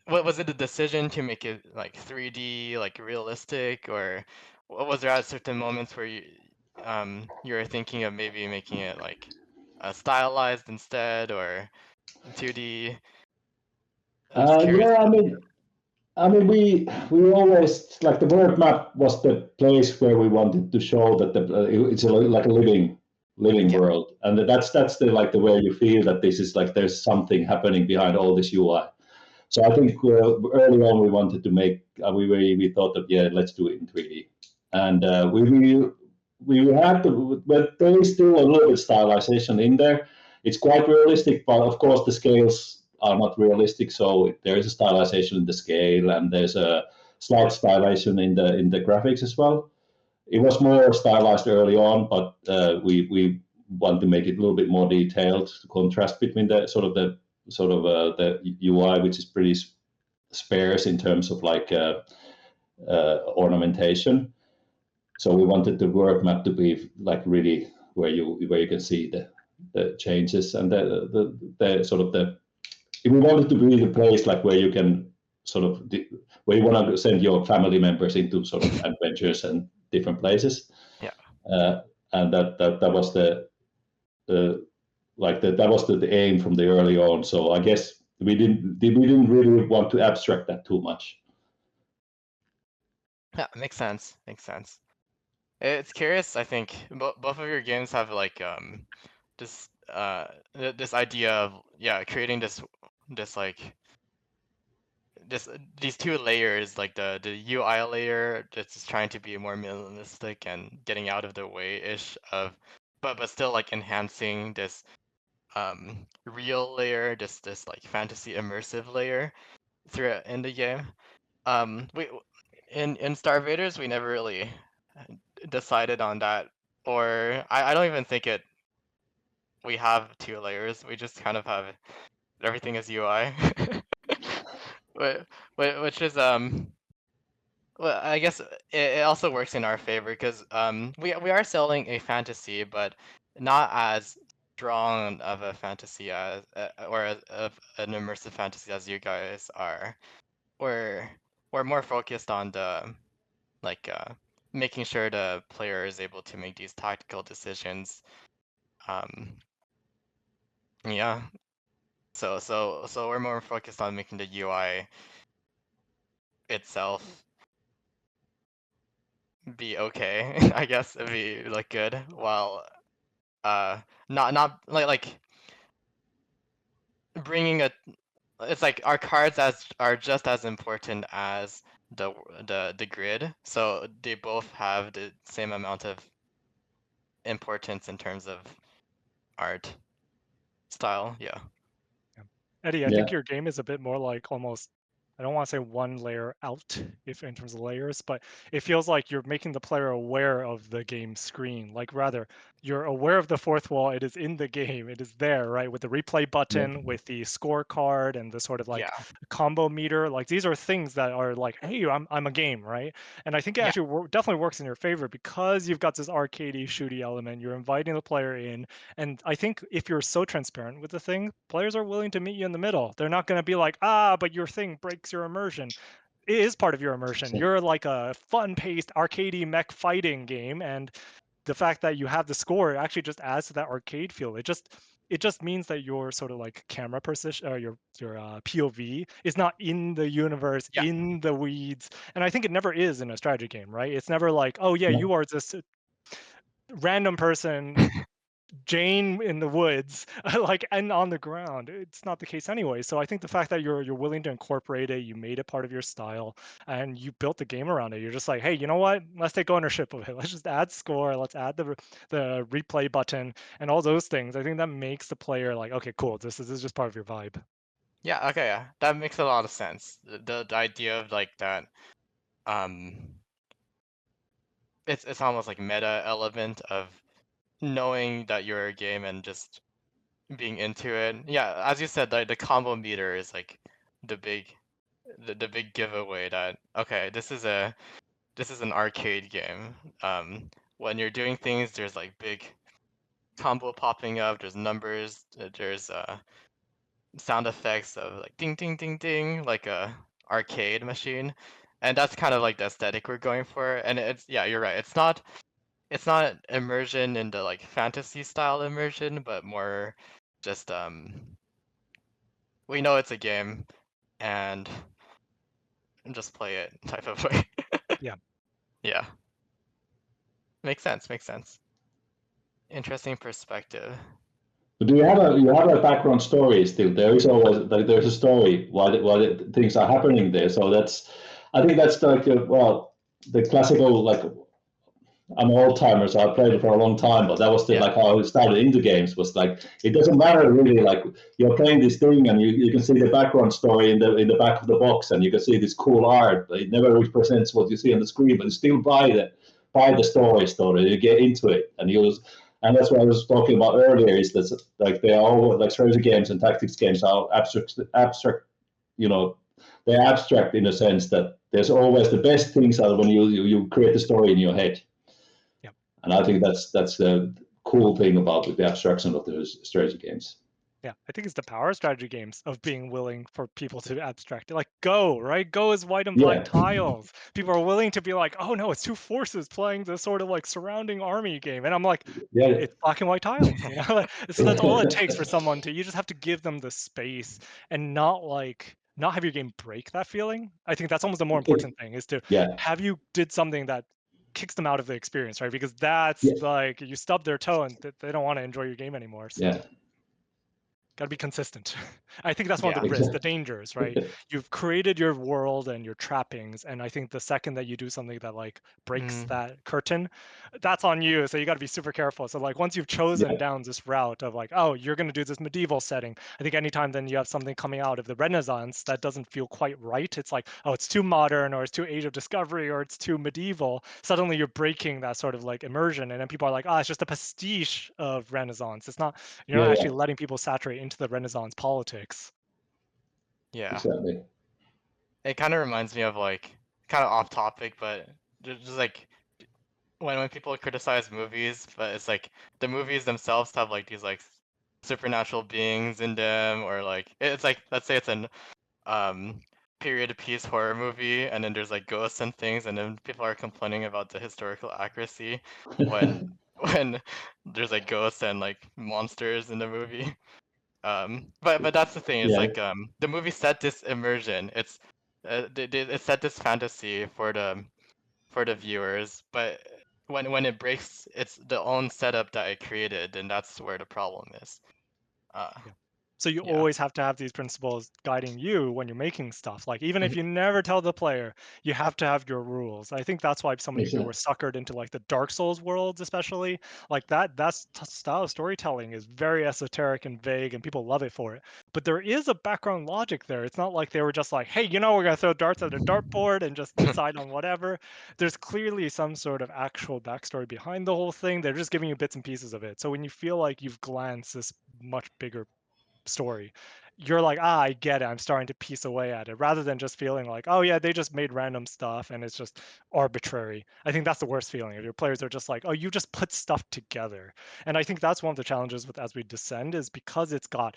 what was it a decision to make it like 3D, like realistic, or was there at certain moments where you were thinking of maybe making it like stylized instead or 2D? I'm just curious yeah, about I mean, we always like the world map was the place where we wanted to show that it's like a living that. world, and that's the like the way you feel that this is like there's something happening behind all this UI. So I think early on we wanted to make we thought that yeah, let's do it in 3D, and we had to, but there is still a little bit stylization in there. It's quite realistic, but of course the scales are not realistic. So there is a stylization in the scale, and there's a slight stylization in the graphics as well. It was more stylized early on, but we want to make it a little bit more detailed. The contrast between the UI, which is pretty sparse in terms of like ornamentation. So we wanted the world map to be like really where you can see the changes and the sort of the we wanted to be the place like where you can sort of where you want to send your family members into sort of adventures and different places. Yeah. Uh, and that was the that was the aim from the early on. So I guess we didn't really want to abstract that too much. Yeah, makes sense. Makes sense. It's curious. I think both of your games have like this this idea of yeah creating this like this these two layers, like the UI layer that's just trying to be more minimalistic and getting out of the way ish of, but still like enhancing this real layer, this like fantasy immersive layer throughout in the game. We in StarVaders we never really decided on that, or I don't even think we have two layers. We just kind of have everything is UI. Which is well, I guess it also works in our favor because we are selling a fantasy, but not as strong of a fantasy as of an immersive fantasy as you guys are. We're we're more focused on the like making sure the player is able to make these tactical decisions. Um, yeah. So we're more focused on making the UI itself be okay, I guess, be like good, while not like bringing a it's like our cards as are just as important as the grid, so they both have the same amount of importance in terms of art style. Yeah. Eddie, I Yeah. think your game is a bit more like almost, I don't want to say one layer out if in terms of layers, but it feels like you're making the player aware of the game screen. Like rather, you're aware of the fourth wall. It is in the game. It is there, right? With the replay button, with the scorecard and the sort of like Yeah. combo meter. Like these are things that are like, hey, I'm a game, right? And I think it Yeah. actually definitely works in your favor because you've got this arcadey, shooty element. You're inviting the player in, and I think if you're so transparent with the thing, players are willing to meet you in the middle. They're not going to be like, but your thing breaks your immersion. It is part of your immersion. You're like a fun-paced, arcadey mech fighting game, and the fact that you have the score actually just adds to that arcade feel. It just means that your sort of like camera position or your POV is not in the universe, Yeah. in the weeds. And I think it never is in a strategy game, right? It's never like, oh yeah, No. you are this random person Jane in the woods, like, and on the ground. It's not the case anyway. So I think the fact that you're willing to incorporate it, you made it part of your style, and you built the game around it. You're just like, hey, you know what? Let's take ownership of it. Let's just add score. Let's add the replay button and all those things. I think that makes the player like, okay, cool. This is just part of your vibe. Yeah. Okay. Yeah. That makes a lot of sense. The idea of like that um it's almost like meta element of knowing that you're a game and just being into it. Yeah, as you said, the combo meter is like the big the big giveaway that okay, this is an arcade game. When you're doing things, there's like big combo popping up, there's numbers, there's sound effects of like ding ding ding ding, like a arcade machine. And that's kind of like the aesthetic we're going for. And it's yeah, you're right. It's not immersion into like fantasy style immersion, but more just we know it's a game and just play it type of way. Yeah. Yeah. Makes sense, makes sense. Interesting perspective. But do you have a background story still? There is always like there's a story why things are happening there. So I think that's like the classical like I'm an old timer, so I played it for a long time. But that was Yeah. like how I started into games. Was like it doesn't matter really. Like you're playing this thing, and you can see the background story in the back of the box, and you can see this cool art. It never represents what you see on the screen, but you still buy the story. You get into it, and that's what I was talking about earlier. Is that like they are all like strategy games and tactics games are abstract. You know, they're abstract in the sense that there's always the best things are when you create the story in your head. And I think that's the cool thing about the abstraction of the strategy games. Yeah, I think it's the power of strategy games of being willing for people to abstract it. Like Go, right? Go is white and black tiles. People are willing to be like, oh no, it's two forces playing this sort of like surrounding army game. And I'm like, it's black and white tiles, you know? So that's all it takes for someone to, you just have to give them the space and not have your game break that feeling. I think that's almost the more important thing is to have you did something that kicks them out of the experience, right? Because that's like you stub their toe and they don't want to enjoy your game anymore. So. Got to be consistent. I think that's one of the risks, the dangers, right? You've created your world and your trappings, and I think the second that you do something that like breaks that curtain, that's on you. So you got to be super careful. So like once you've chosen down this route of like, oh, you're going to do this medieval setting, I think anytime then you have something coming out of the Renaissance that doesn't feel quite right, it's like, oh, it's too modern, or it's too Age of Discovery, or it's too medieval. Suddenly you're breaking that sort of like immersion, and then people are like, oh, it's just a pastiche of Renaissance. It's not, you're not actually letting people saturate into into the Renaissance politics. Yeah. Exactly. It kind of reminds me of like kind of off topic, but just like when people criticize movies, but it's like the movies themselves have like these like supernatural beings in them, or like it's like let's say it's an um period piece horror movie, and then there's like ghosts and things, and then people are complaining about the historical accuracy when when there's like ghosts and like monsters in the movie. But that's the thing. It's Yeah. like the movie set this immersion. It's it set this fantasy for the viewers, but when it breaks its the own setup that it created, then that's where the problem is. Uh, Yeah. So you yeah. always have to have these principles guiding you when you're making stuff. Like even if Mhm. you never tell the player, you have to have your rules. I think that's why so many people were Exactly. suckered into like the Dark Souls worlds, especially. Like that's style of storytelling is very esoteric and vague, and people love it for it. But there is a background logic there. It's not like they were just like, hey, we're gonna throw darts at a dartboard and just decide on whatever. There's clearly some sort of actual backstory behind the whole thing. They're just giving you bits and pieces of it. So when you feel like you've glanced this much bigger story, you're like, I get it, I'm starting to piece away at it, rather than just feeling like, oh yeah, they just made random stuff and it's just arbitrary. I think that's the worst feeling. If your players are just like, oh, you just put stuff together. And I think that's one of the challenges with As We Descend, is because it's got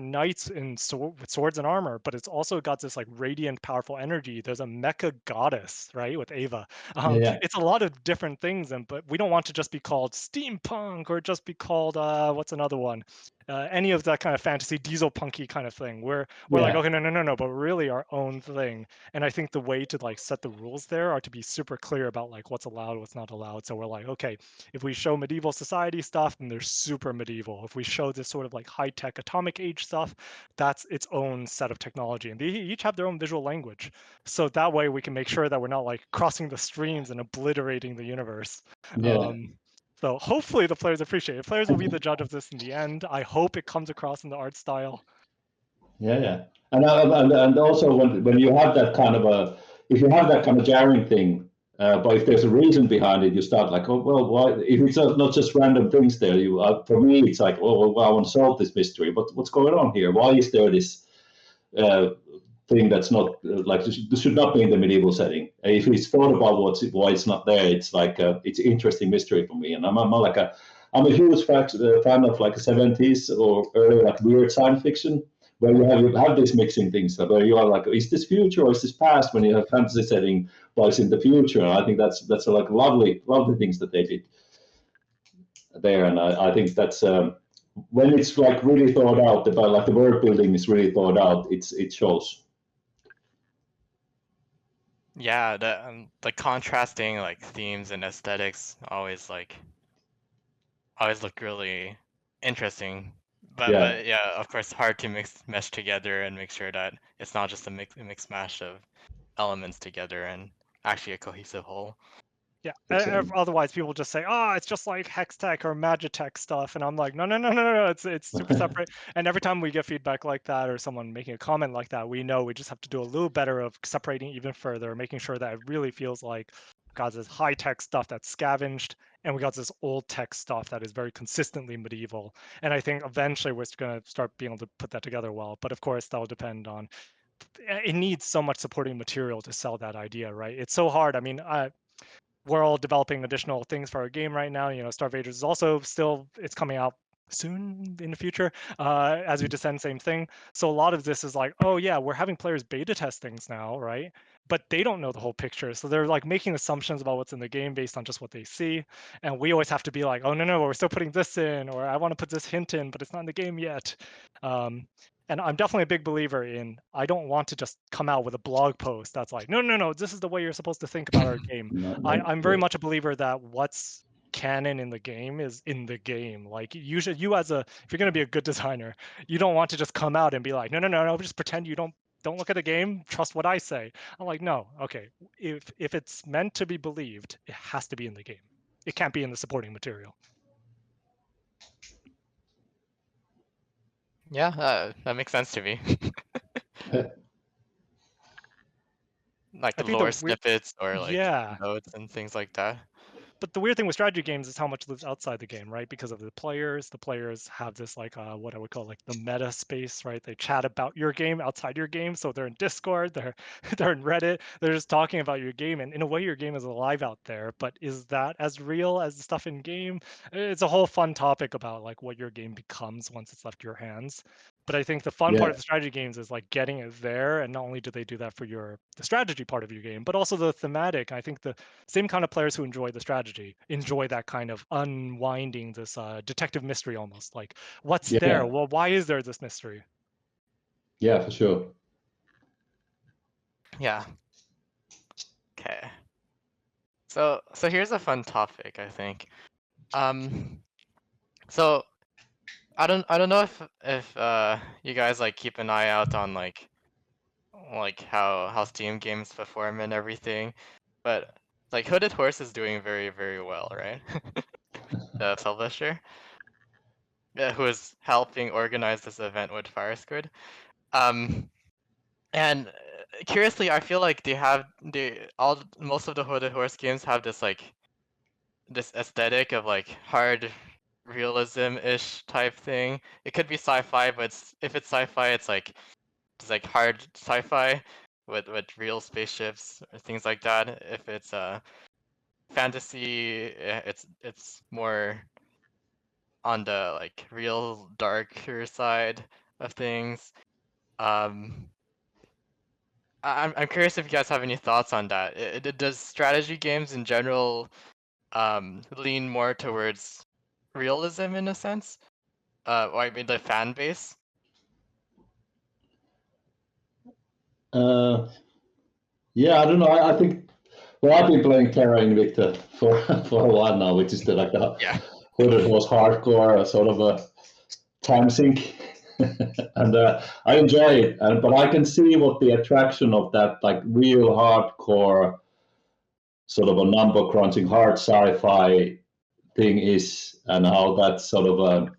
knights in with swords and armor, but it's also got this like radiant powerful energy. There's a mecha goddess, right, with Ava. Yeah, yeah. It's a lot of different things, and but we don't want to just be called steampunk or just be called what's another one, any of that kind of fantasy diesel punky kind of thing. We're like, Yeah. okay, no, but really our own thing. And I think the way to like set the rules there are to be super clear about like what's allowed, what's not allowed. So we're like, okay, if we show medieval society stuff, then they're super medieval. If we show this sort of like high tech atomic age stuff, that's its own set of technology, and they each have their own visual language. So that way we can make sure that we're not like crossing the streams and obliterating the universe. Yeah. So hopefully the players appreciate it. Players will be the judge of this in the end. I hope it comes across in the art style. Yeah, yeah. And also when you have that kind of if you have that kind of jarring thing, but if there's a reason behind it, you start like, oh well, why? If it's not just random things there, for me it's like, oh well, I want to solve this mystery. But what's going on here? Why is there this uh, thing that's not like this should not be in the medieval setting? If it's thought about why it's not there, it's like it's interesting mystery for me. And I'm a huge fan of like 70s or early like weird science fiction, where you have these mixing things where you are like, is this future or is this past? When you have fantasy setting, but it's in the future. And I think that's like lovely things that they did there. And I think that's when it's like really thought out, about like the world building is really thought out. It shows. Yeah, the contrasting like themes and aesthetics always look really interesting. Yeah. But yeah, of course, hard to mesh together and make sure that it's not just a mix mash of elements together and actually a cohesive whole. Yeah. Exactly. Otherwise, people just say, "Oh, it's just like Hextech or Magitech stuff," and I'm like, "No. It's super separate." And every time we get feedback like that, or someone making a comment like that, we know we just have to do a little better of separating even further, making sure that it really feels like we got this high tech stuff that's scavenged, and we got this old tech stuff that is very consistently medieval. And I think eventually we're going to start being able to put that together well. But of course, that will depend on. It needs so much supporting material to sell that idea, right? It's so hard. I mean, we're all developing additional things for our game right now. StarVaders is also still, it's coming out soon in the future. As We Descend, same thing. So a lot of this is like, oh yeah, we're having players beta test things now, right? But they don't know the whole picture. So they're like making assumptions about what's in the game based on just what they see. And we always have to be like, oh no, we're still putting this in, or I want to put this hint in, but it's not in the game yet. And I'm definitely a big believer in, I don't want to just come out with a blog post that's like, no, this is the way you're supposed to think about our game. I'm very much a believer that what's canon in the game is in the game. Like you if you're going to be a good designer, you don't want to just come out and be like, no, just pretend you don't look at the game, trust what I say. I'm like, no, okay. If it's meant to be believed, it has to be in the game. It can't be in the supporting material. Yeah, that makes sense to me. Like I the think the lore weird, snippets or like yeah. notes and things like that. But the weird thing with strategy games is how much lives outside the game, right? Because of the players have this like what I would call like the meta space, right? They chat about your game outside your game, so they're in Discord, they're they're in Reddit, they're just talking about your game, and in a way your game is alive out there. But is that as real as the stuff in game? It's a whole fun topic about like what your game becomes once it's left your hands. But I think the fun part of the strategy games is like getting it there, and not only do they do that for the strategy part of your game, but also the thematic. I think the same kind of players who enjoy the strategy enjoy that kind of unwinding this detective mystery almost. Like, what's there? Well, why is there this mystery? Yeah, for sure. Yeah. Okay. So here's a fun topic, I think. So I don't know if you guys like keep an eye out on like how Steam games perform and everything, but like Hooded Horse is doing very, very well, right? The publisher, who is helping organize this event with Fire Squid. And curiously, I feel like most of the Hooded Horse games have this like this aesthetic of like hard realism-ish type thing. It could be sci-fi, but if it's sci-fi, it's like hard sci-fi with real spaceships or things like that. If it's fantasy, it's more on the like real darker side of things. I'm curious if you guys have any thoughts on that. Does strategy games in general lean more towards realism in a sense? Or I mean the fan base? Yeah, I don't know. I think, well, I've been playing Terra Invicta for a while now, which is like a Hooded Horse hardcore, sort of a time sink. And I enjoy it, but I can see what the attraction of that like real hardcore sort of a number crunching hard sci-fi thing is, and how that sort of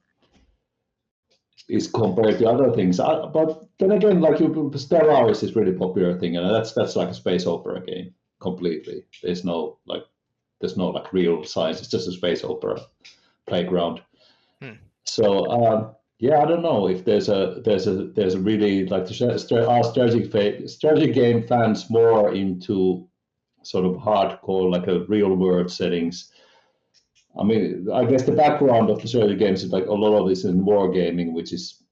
is compared to other things. But then again, like Stellaris is really popular thing, and that's like a space opera game completely. There's no like real science. It's just a space opera playground. So yeah, I don't know if there's a really like strategy game fans more into sort of hardcore like a real world settings. I mean, I guess the background of the strategy games is like a lot of this in wargaming, which is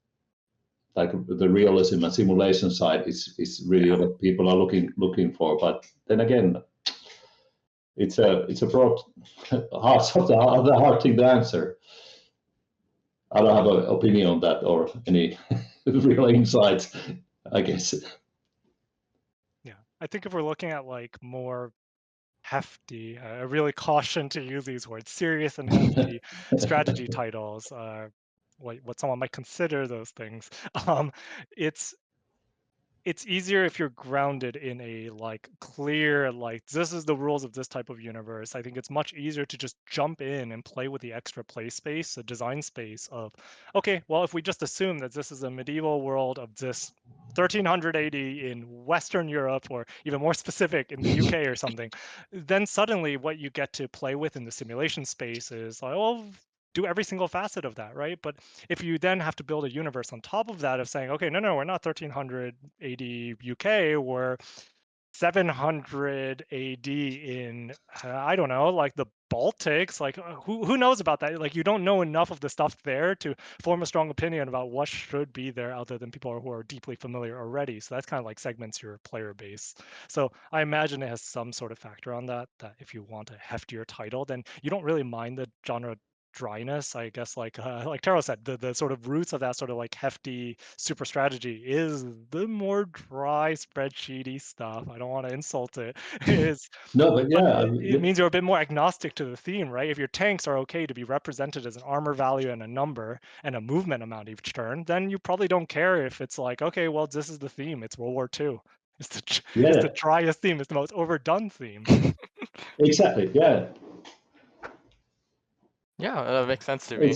like the realism and simulation side is really what people are looking for. But then again, it's a broad hard thing to answer. I don't have an opinion on that or any real insights, I guess. Yeah, I think if we're looking at like more hefty, I really caution to use these words, serious and hefty strategy titles, what someone might consider those things. It's easier if you're grounded in a like clear, like this is the rules of this type of universe. I think it's much easier to just jump in and play with the extra play space, the design space of, okay, well, if we just assume that this is a medieval world of this 1300 AD in Western Europe, or even more specific in the UK or something, then suddenly what you get to play with in the simulation space is like, well, do every single facet of that, right? But if you then have to build a universe on top of that of saying, okay, no, we're not 1300 AD UK, we're 700 AD in, I don't know, like the Baltics, like who knows about that? Like you don't know enough of the stuff there to form a strong opinion about what should be there other than people who are deeply familiar already. So that's kind of like segments your player base. So I imagine it has some sort of factor on that if you want a heftier title, then you don't really mind the genre dryness, I guess, like Taro said, the sort of roots of that sort of like hefty super strategy is the more dry spreadsheety stuff. I don't want to insult it. No, but yeah, it means you're a bit more agnostic to the theme, right? If your tanks are okay to be represented as an armor value and a number and a movement amount each turn, then you probably don't care if it's like, okay, well, this is the theme. It's World War II. It's the driest theme. It's the most overdone theme. Exactly. Yeah. Yeah, that makes sense to me.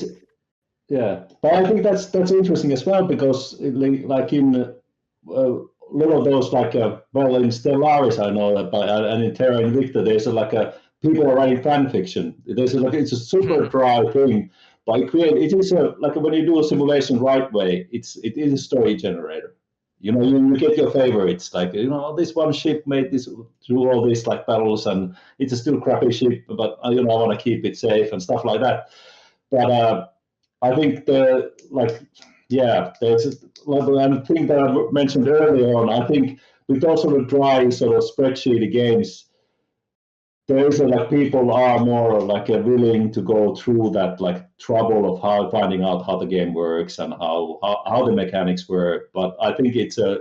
Yeah, but I think that's interesting as well, because like in a lot of those like well in Stellaris I know that, and in Terra Invicta there's like a people are writing fan fiction. It's a super dry thing, but it is like when you do a simulation right way, it is a story generator. You get your favorites, like this one ship made this through all these like battles, and it's a still crappy ship, but I want to keep it safe and stuff like that. But I think there's a thing that I mentioned earlier on. I think with those sort of dry sort of spreadsheety games, there is like people are more like willing to go through that like trouble of finding out how the game works and how the mechanics work. But I think it's a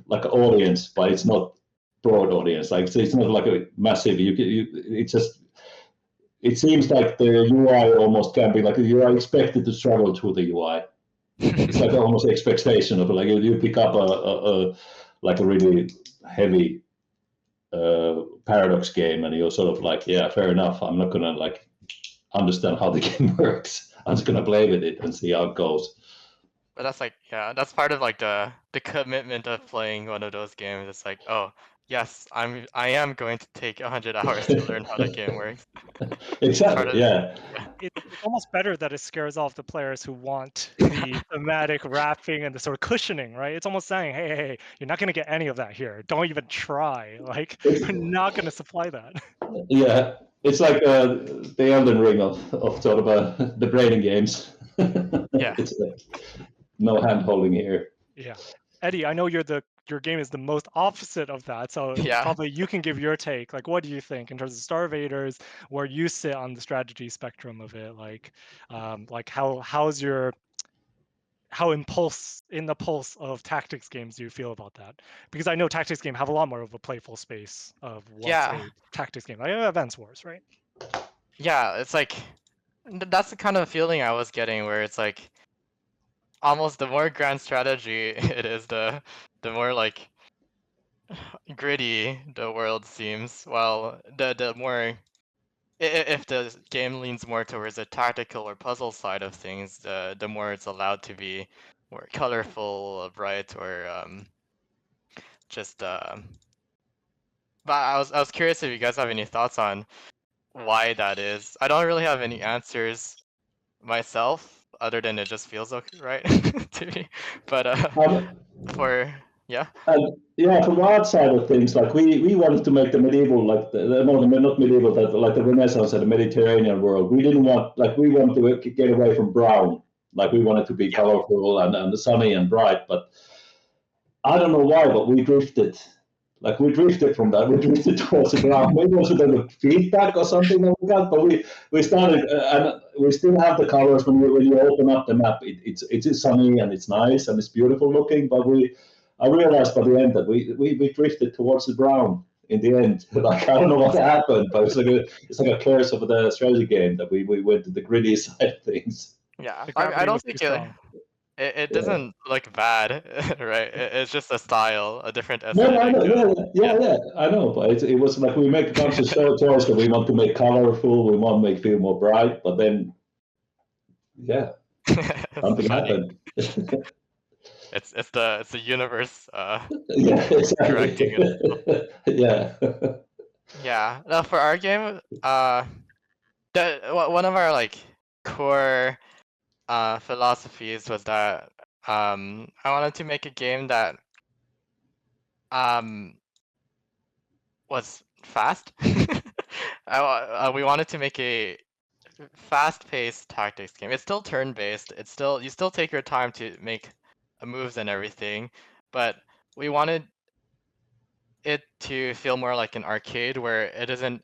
like audience, but it's not broad audience. Like it's not like a massive. It seems like the UI almost can be like you are expected to struggle through the UI. It's like almost expectation of like you pick up a really heavy paradox game and you're sort of like, yeah, fair enough, I'm not gonna like understand how the game works, I'm just gonna play with it and see how it goes. But that's like, yeah, that's part of like the commitment of playing one of those games. It's like, oh yes, I am going to take 100 hours to learn how the game works. Exactly. Yeah. It's almost better that it scares off the players who want the thematic wrapping and the sort of cushioning, right? It's almost saying, hey, you're not going to get any of that here. Don't even try. Like, we're not going to supply that. Yeah, it's like the Elden Ring of sort of the braiding games. Yeah. It's like no hand holding here. Yeah. Eddie, I know your game is the most opposite of that, so Yeah. probably you can give your take. Like, what do you think in terms of StarVaders, where you sit on the strategy spectrum of it? Like how in the pulse of tactics games do you feel about that? Because I know tactics games have a lot more of a playful space of what's a tactics game, like Advance Wars, right? Yeah, it's like that's the kind of feeling I was getting, where it's like almost the more grand strategy it is, the more like gritty the world seems. While the more if the game leans more towards the tactical or puzzle side of things, the more it's allowed to be more colorful, bright, or just. But I was curious if you guys have any thoughts on why that is. I don't really have any answers myself, other than it just feels okay, right, to me. But yeah. From the outside of things, like we wanted to make the medieval, like not medieval, that like the Renaissance and the Mediterranean world. We didn't want, like, we wanted to get away from brown. Like we wanted to be colorful and sunny and bright. But I don't know why, but we drifted. Like we drifted from that. We drifted towards the brown. Maybe also the feedback or something like that. But we started, and we still have the colors when you open up the map. It's sunny and it's nice and it's beautiful looking. But I realized by the end that we drifted towards the brown in the end. Like I don't know what happened, but it's like a curse of the strategy game that we went to the gritty side of things. Yeah, I don't think it doesn't look bad, right? It's just a style, a different aesthetic. No, I know, I know, but it was like we make a bunch of choices that we want to make colorful, we want to make feel more bright, but then, yeah, something happened. It's the universe. Yeah, exactly. Correcting it. Yeah. Yeah. No, for our game, one of our like core philosophies was that I wanted to make a game that was fast. We wanted to make a fast-paced tactics game. It's still turn-based. You still take your time to make moves and everything, but we wanted it to feel more like an arcade, where it isn't.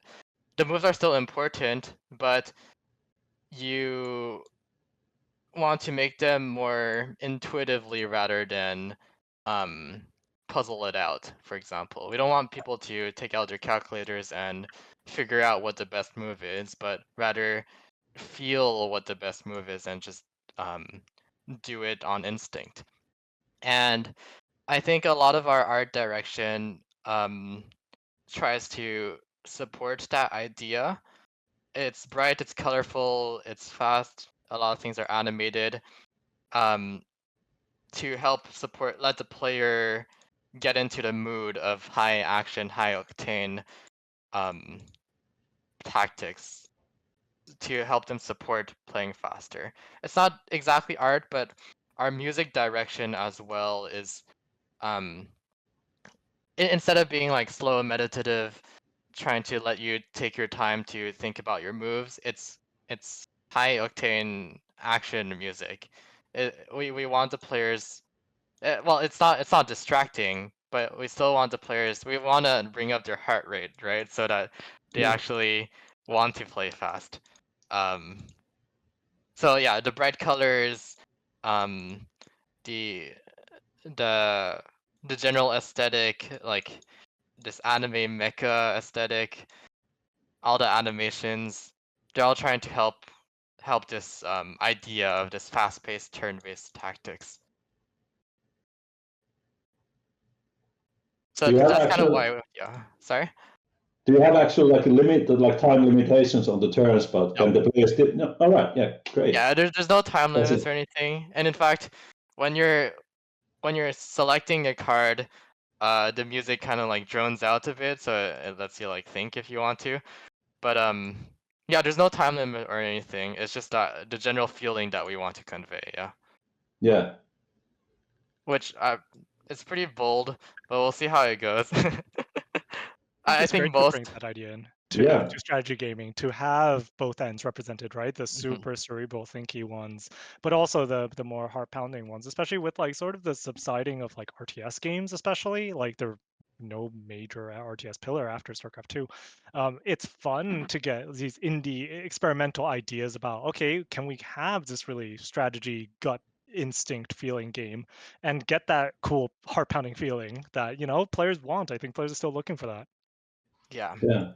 The moves are still important, but you want to make them more intuitively rather than puzzle it out. For example, we don't want people to take out their calculators and figure out what the best move is, but rather feel what the best move is and just do it on instinct. And I think a lot of our art direction tries to support that idea. It's bright, it's colorful, it's fast. A lot of things are animated, to help let the player get into the mood of high action, high octane tactics to help them support playing faster. It's not exactly art, but our music direction as well is instead of being like slow and meditative, trying to let you take your time to think about your moves, it's high octane action music. We want the players. Well, it's not distracting, but we still want the players. We want to bring up their heart rate, right? So that they Yeah. actually want to play fast. Um, so yeah, the bright colors, um, the the the general aesthetic, like this anime mecha aesthetic, all the animations, they're all trying to help this idea of this fast-paced turn-based tactics. So Do you have that's kind of actual why, yeah. Sorry. do you have actual like a limit, like time limitations on the turns, but No. can the players still? No. All right. Yeah. Great. Yeah, there's no time That's limits it. or anything. And in fact, when you're selecting a card, the music kind of like drones out a bit, so it lets you like think if you want to. But yeah, there's no time limit or anything. It's just that the general feeling that we want to convey. Yeah. Yeah. Which it's pretty bold, but we'll see how it goes. I It's think great to bring most. that idea in Yeah. to strategy gaming, to have both ends represented, right? The Mhm. super cerebral thinky ones, but also the more heart pounding ones, especially with like sort of the subsiding of like RTS games, especially like there no major RTS pillar after StarCraft 2. It's fun to get these indie experimental ideas about, okay, can we have this really strategy gut instinct feeling game and get that cool heart pounding feeling that, players want. I think players are still looking for that. Yeah. Yeah.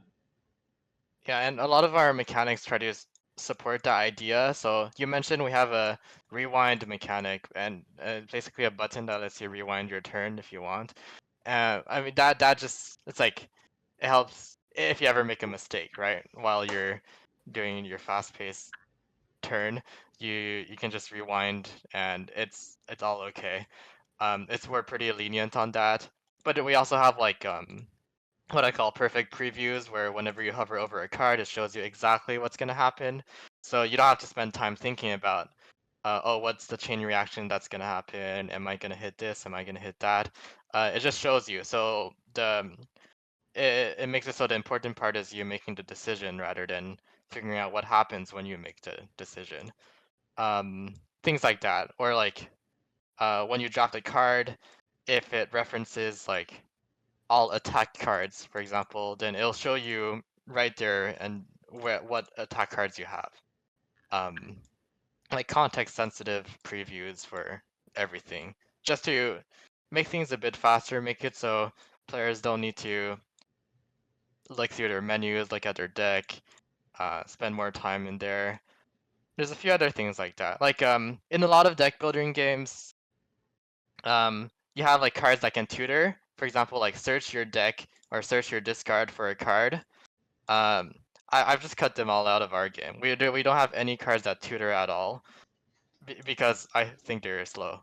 Yeah, and a lot of our mechanics try to support that idea. So you mentioned we have a rewind mechanic, and basically a button that lets you rewind your turn if you want. I mean that just it's like it helps if you ever make a mistake, right? While you're doing your fast-paced turn, you can just rewind and it's all okay. We're pretty lenient on that, but we also have like what I call perfect previews, where whenever you hover over a card, it shows you exactly what's going to happen. So you don't have to spend time thinking about, oh, what's the chain reaction that's going to happen? Am I going to hit this? Am I going to hit that? It just shows you. So it makes it so the important part is you making the decision rather than figuring out what happens when you make the decision. Things like that, or like when you drop the card, if it references like all attack cards, for example, then it'll show you right there and what attack cards you have. Um, like context sensitive previews for everything, just to make things a bit faster, make it so players don't need to look through their menus, look at their deck, spend more time in there. There's a few other things like that. Like in a lot of deck building games, you have like cards that can tutor. For example, like search your deck or search your discard for a card. Um, I've just cut them all out of our game. We don't have any cards that tutor at all because I think they're slow.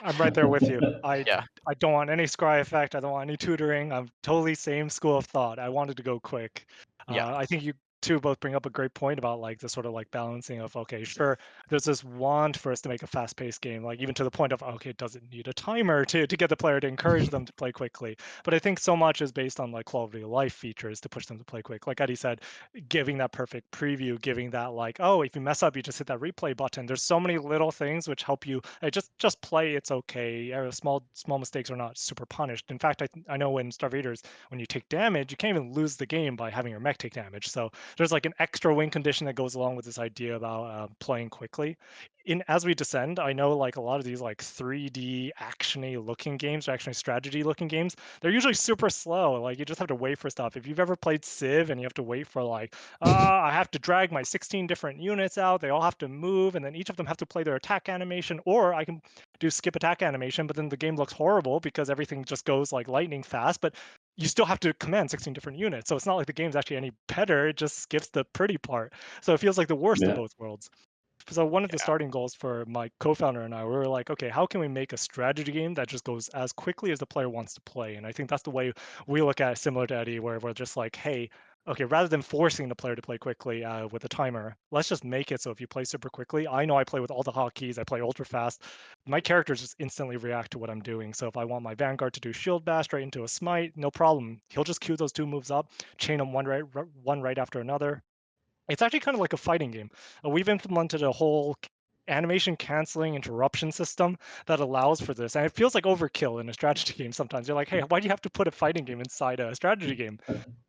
I'm right there with you. Yeah. I don't want any scry effect. I don't want any tutoring. I'm totally same school of thought. I wanted to go quick. Yeah. I think you two both bring up a great point about like the sort of like balancing of, okay, sure, there's this want for us to make a fast-paced game, like even to the point of, okay, it doesn't need a timer to get the player to encourage them to play quickly. But I think so much is based on like quality of life features to push them to play quick. Like Eddie said, giving that perfect preview, giving that like, oh, if you mess up, you just hit that replay button. There's so many little things which help you just play. It's okay. Small mistakes are not super punished. In fact, I know in StarVaders, when you take damage, you can't even lose the game by having your mech take damage. So there's like an extra win condition that goes along with this idea about playing quickly. As we descend, I know like a lot of these like 3D actiony looking games, or actually strategy looking games, they're usually super slow. Like you just have to wait for stuff. If you've ever played Civ and you have to wait for like, I have to drag my 16 different units out, they all have to move, and then each of them have to play their attack animation, or I can do skip attack animation, but then the game looks horrible because everything just goes like lightning fast, but you still have to command 16 different units. So it's not like the game's actually any better, it just skips the pretty part. So it feels like the worst of Yeah. both worlds. So one of the Yeah. starting goals for my co-founder and I, we were like, okay, how can we make a strategy game that just goes as quickly as the player wants to play? And I think that's the way we look at it, similar to Eddie, where we're just like, hey, okay, rather than forcing the player to play quickly with a timer, let's just make it so if you play super quickly, I know I play with all the hotkeys, I play ultra fast. My characters just instantly react to what I'm doing. So if I want my Vanguard to do shield bash straight into a smite, no problem. He'll just queue those 2 moves up, chain them one right after another. It's actually kind of like a fighting game. We've implemented a whole animation canceling interruption system that allows for this. And it feels like overkill in a strategy game sometimes. You're like, hey, why do you have to put a fighting game inside a strategy game?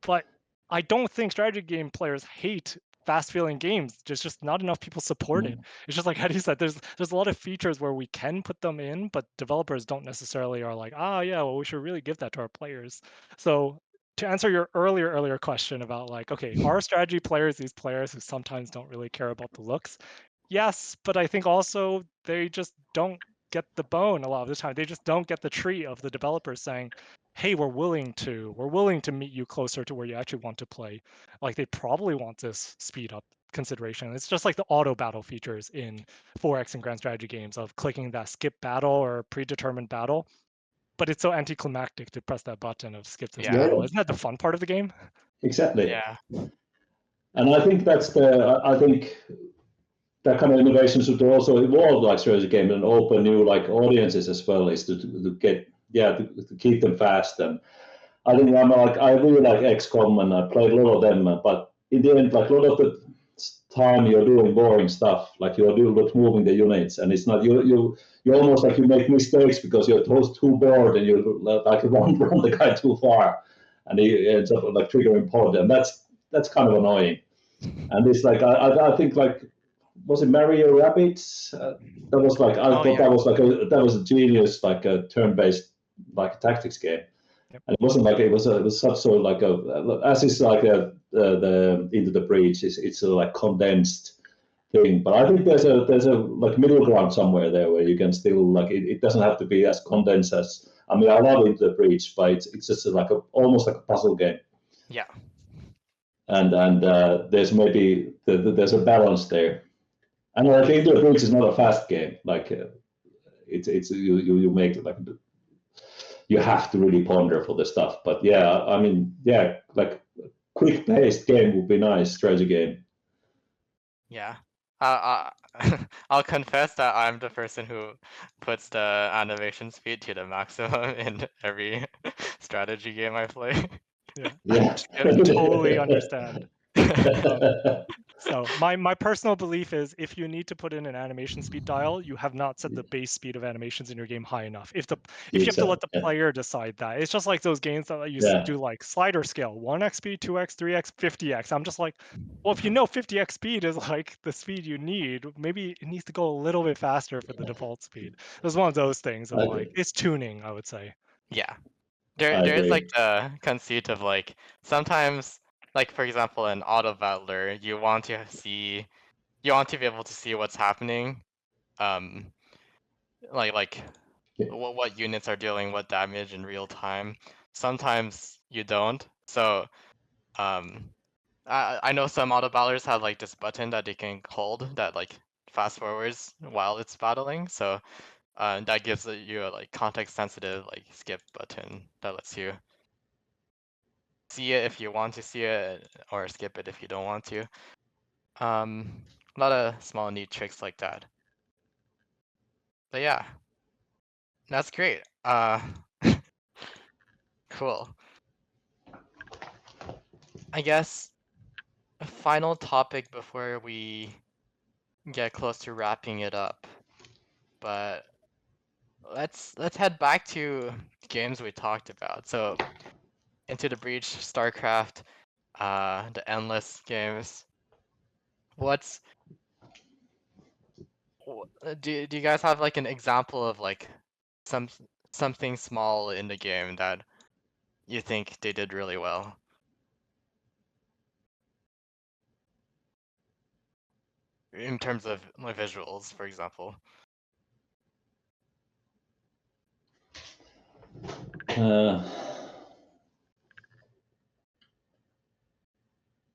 But I don't think strategy game players hate fast feeling games. There's just not enough people support it. It's just like Eddie said, there's a lot of features where we can put them in, but developers don't necessarily are like, yeah, well, we should really give that to our players. So to answer your earlier question about like, okay, are strategy players these players who sometimes don't really care about the looks? Yes, but I think also they just don't get the bone a lot of the time. They just don't get the treat of the developers saying, hey, we're willing to meet you closer to where you actually want to play. Like they probably want this speed up consideration. It's just like the auto battle features in 4X and grand strategy games of clicking that skip battle or predetermined battle. But it's so anticlimactic to press that button of skip this Yeah. battle. Isn't that the fun part of the game? Exactly. Yeah. And I think I think that kind of innovation should also evolve like strategy game and open new like audiences as well, is to get to keep them fast. And I think I really like XCOM and I played a lot of them, but in the end, like a lot of the time you're doing boring stuff, like you're moving the units, and it's not you almost like you make mistakes because you're too bored and you like run the guy too far, and he ends up like triggering pod, and that's kind of annoying. And it's like I think like, was it Mario Rabbids? That was like I thought yeah. that was a genius like a turn-based like tactics game. Yep. And it wasn't like it was such sort of like as is like the Into the Breach. It's a like condensed thing, but I think there's a like middle ground somewhere there where you can still like it doesn't have to be as condensed as, I mean, I love Into the Breach, but it's just like almost like a puzzle game. Yeah. And there's maybe there's a balance there. And like Into the Breach is not a fast game. Like it's you make it like, you have to really ponder for the stuff. But yeah, I mean, yeah, like quick-paced game would be nice, strategy game. Yeah. I'll confess that I'm the person who puts the animation speed to the maximum in every strategy game I play. Yeah. I totally understand. So my personal belief is if you need to put in an animation speed dial, you have not set the base speed of animations in your game high enough. If you have to let the player decide that, it's just like those games that you do like slider scale, 1x speed, 2x, 3x, 50x. I'm just like, well, if you know 50x speed is like the speed you need, maybe it needs to go a little bit faster for the default speed. It's one of those things of like, it's tuning, I would say. Yeah. I There's agree. like the conceit of like sometimes, like for example in auto battler, you want to be able to see what's happening, like what units are dealing what damage in real time. Sometimes you don't. So I know some auto battlers have like this button that they can hold that like fast forwards while it's battling. So that gives you a like context sensitive like skip button that lets you see it if you want to see it or skip it if you don't want to. A lot of small neat tricks like that. But yeah, that's great. Cool. I guess a final topic before we get close to wrapping it up. But let's head back to games we talked about. So Into the Breach, StarCraft, the Endless games. Do you guys have like an example of like something small in the game that you think they did really well? In terms of like visuals, for example.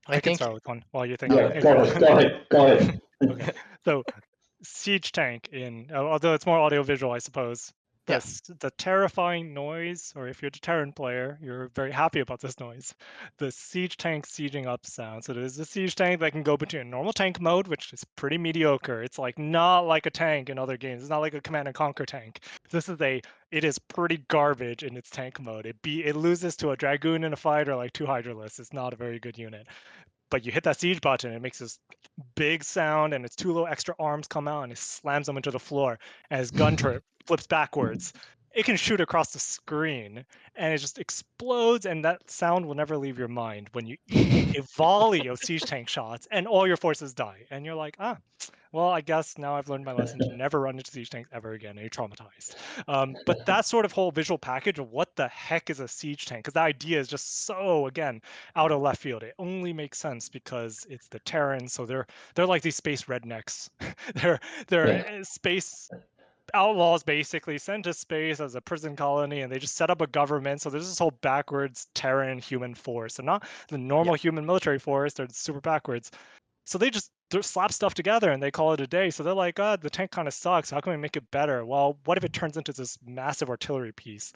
I can think start with one while you think. Yeah, go ahead. Okay, so siege tank although it's more audiovisual, I suppose. Yeah. The terrifying noise, or if you're a Terran player, you're very happy about this noise. The siege tank sieging up sound. So there's a siege tank that can go between normal tank mode, which is pretty mediocre. It's like not like a tank in other games. It's not like a Command and Conquer tank. It is pretty garbage in its tank mode. It loses to a Dragoon in a fight or like two Hydralisks. It's not a very good unit. But you hit that siege button, it makes this big sound, and its two little extra arms come out, and it slams them into the floor. And his gun turret flips backwards. It can shoot across the screen, and it just explodes. And that sound will never leave your mind when you eat a volley of siege tank shots, and all your forces die. And you're like, well, I guess now I've learned my lesson to never run into siege tanks ever again. And you're traumatized. But that sort of whole visual package of what the heck is a siege tank, because the idea is just so, again, out of left field. It only makes sense because it's the Terrans, so they're like these space rednecks. they're space outlaws basically sent to space as a prison colony, and they just set up a government. So there's this whole backwards Terran human force, and not the normal human military force. They're super backwards. So they slap stuff together and they call it a day. So they're like, the tank kind of sucks. How can we make it better? Well, what if it turns into this massive artillery piece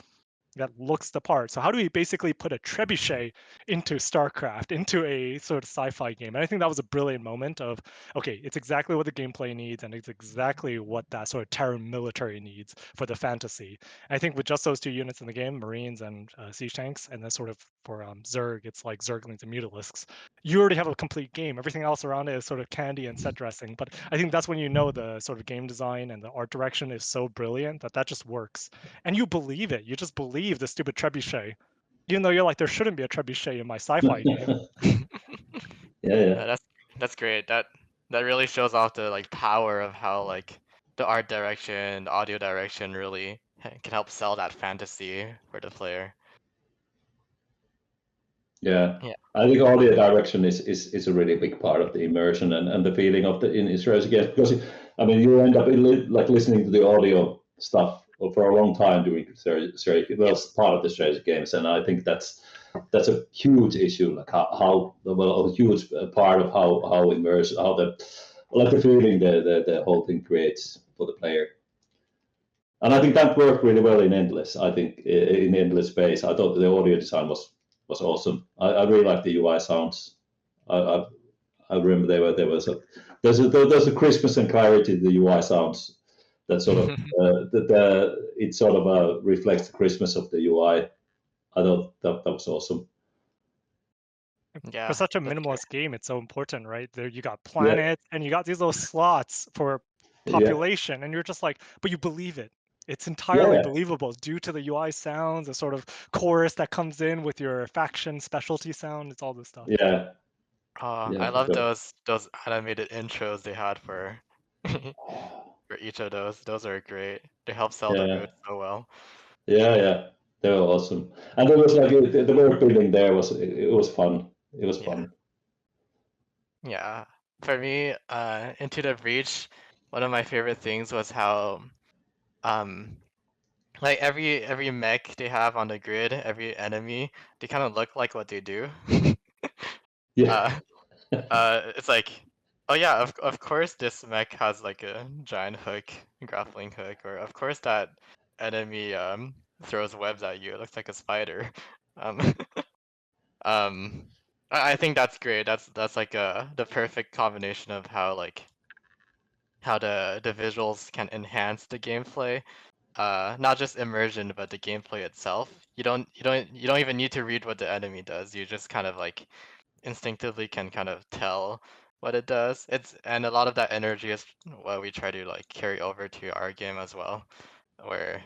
that looks the part? So how do we basically put a trebuchet into StarCraft, into a sort of sci-fi game? And I think that was a brilliant moment of, okay, it's exactly what the gameplay needs, and it's exactly what that sort of Terran military needs for the fantasy. And I think with just those two units in the game, Marines and siege tanks, and then sort of for Zerg, it's like Zerglings and Mutalisks, you already have a complete game. Everything else around it is sort of candy and set dressing. But I think that's when you know the sort of game design and the art direction is so brilliant that just works. And you believe it. You just believe the stupid trebuchet, even though you're like, there shouldn't be a trebuchet in my sci-fi game. Yeah. That's great. That really shows off the like power of how like the art direction, the audio direction really can help sell that fantasy for the player. Yeah. Yeah. I think audio direction is a really big part of the immersion and the feeling of the in strategy games, because I mean you end up like listening to the audio stuff for a long time during strategy. Well, it's part of the strategy games, and I think that's a huge issue, like how well, a huge part of how immersive, how the feeling the whole thing creates for the player. And I think that worked really well in Endless. I think in Endless Space, I thought the audio design was awesome. I really like the UI sounds. I remember there's a crispness and clarity to the UI sounds that sort of it sort of reflects the Christmas of the UI. I thought that was awesome. Yeah. For such a minimalist game, it's so important, right? There you got planets and you got these little slots for population, and you're just like, but you believe it. It's entirely believable due to the UI sounds, the sort of chorus that comes in with your faction specialty sound. It's all this stuff. Yeah. I love those animated intros they had for for each of those. Those are great. They help sell the mood so well. Yeah, they were awesome. And there was like the world building there was fun. It was fun. Yeah. For me, Into the Breach, one of my favorite things was how like every mech they have on the grid, every enemy, they kind of look like what they do. Yeah. It's like, oh yeah, of course this mech has like a giant hook, grappling hook, or of course that enemy throws webs at you. It looks like a spider. I think that's great. That's like the perfect combination of how the visuals can enhance the gameplay. Not just immersion, but the gameplay itself. You don't even need to read what the enemy does. You just kind of like instinctively can kind of tell what it does. And a lot of that energy is what we try to like carry over to our game as well, where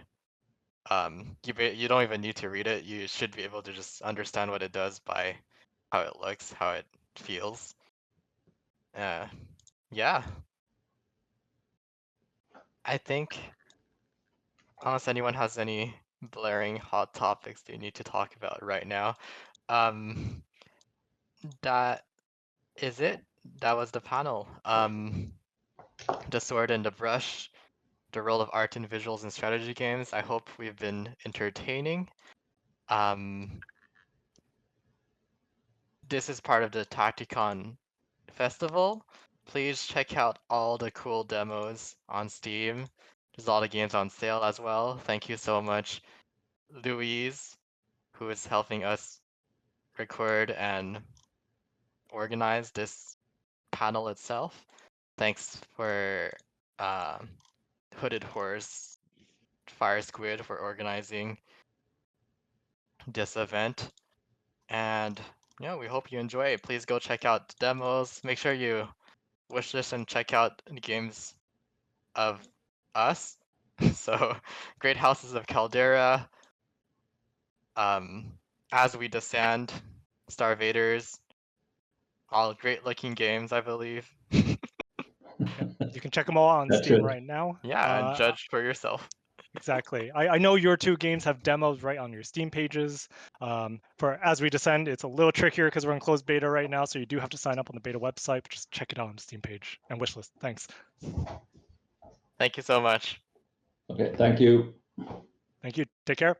you don't even need to read it. You should be able to just understand what it does by how it looks, how it feels. Yeah. I think unless anyone has any blaring hot topics they need to talk about right now, that is it. That was the panel. The sword and the brush, the role of art and visuals in strategy games. I hope we've been entertaining. This is part of the TactiCon festival. please check out all the cool demos on Steam. There's a lot of games on sale as well. Thank you so much, Louise, who is helping us record and organize this panel itself. Thanks for Hooded Horse, Fire Squid for organizing this event. And yeah, we hope you enjoy it. Please go check out the demos. Make sure you wishlist and check out the games of us. So, Great Houses of Caldera, As We Descend, StarVaders, all great looking games, I believe. You can check them all on That's Steam it. right now. Yeah, and judge for yourself. Exactly. I know your two games have demos right on your Steam pages. For As We Descend, it's a little trickier because we're in closed beta right now, so you do have to sign up on the beta website, but just check it out on the Steam page and wishlist. Thanks. Thank you so much. Okay, thank you. Thank you. Take care.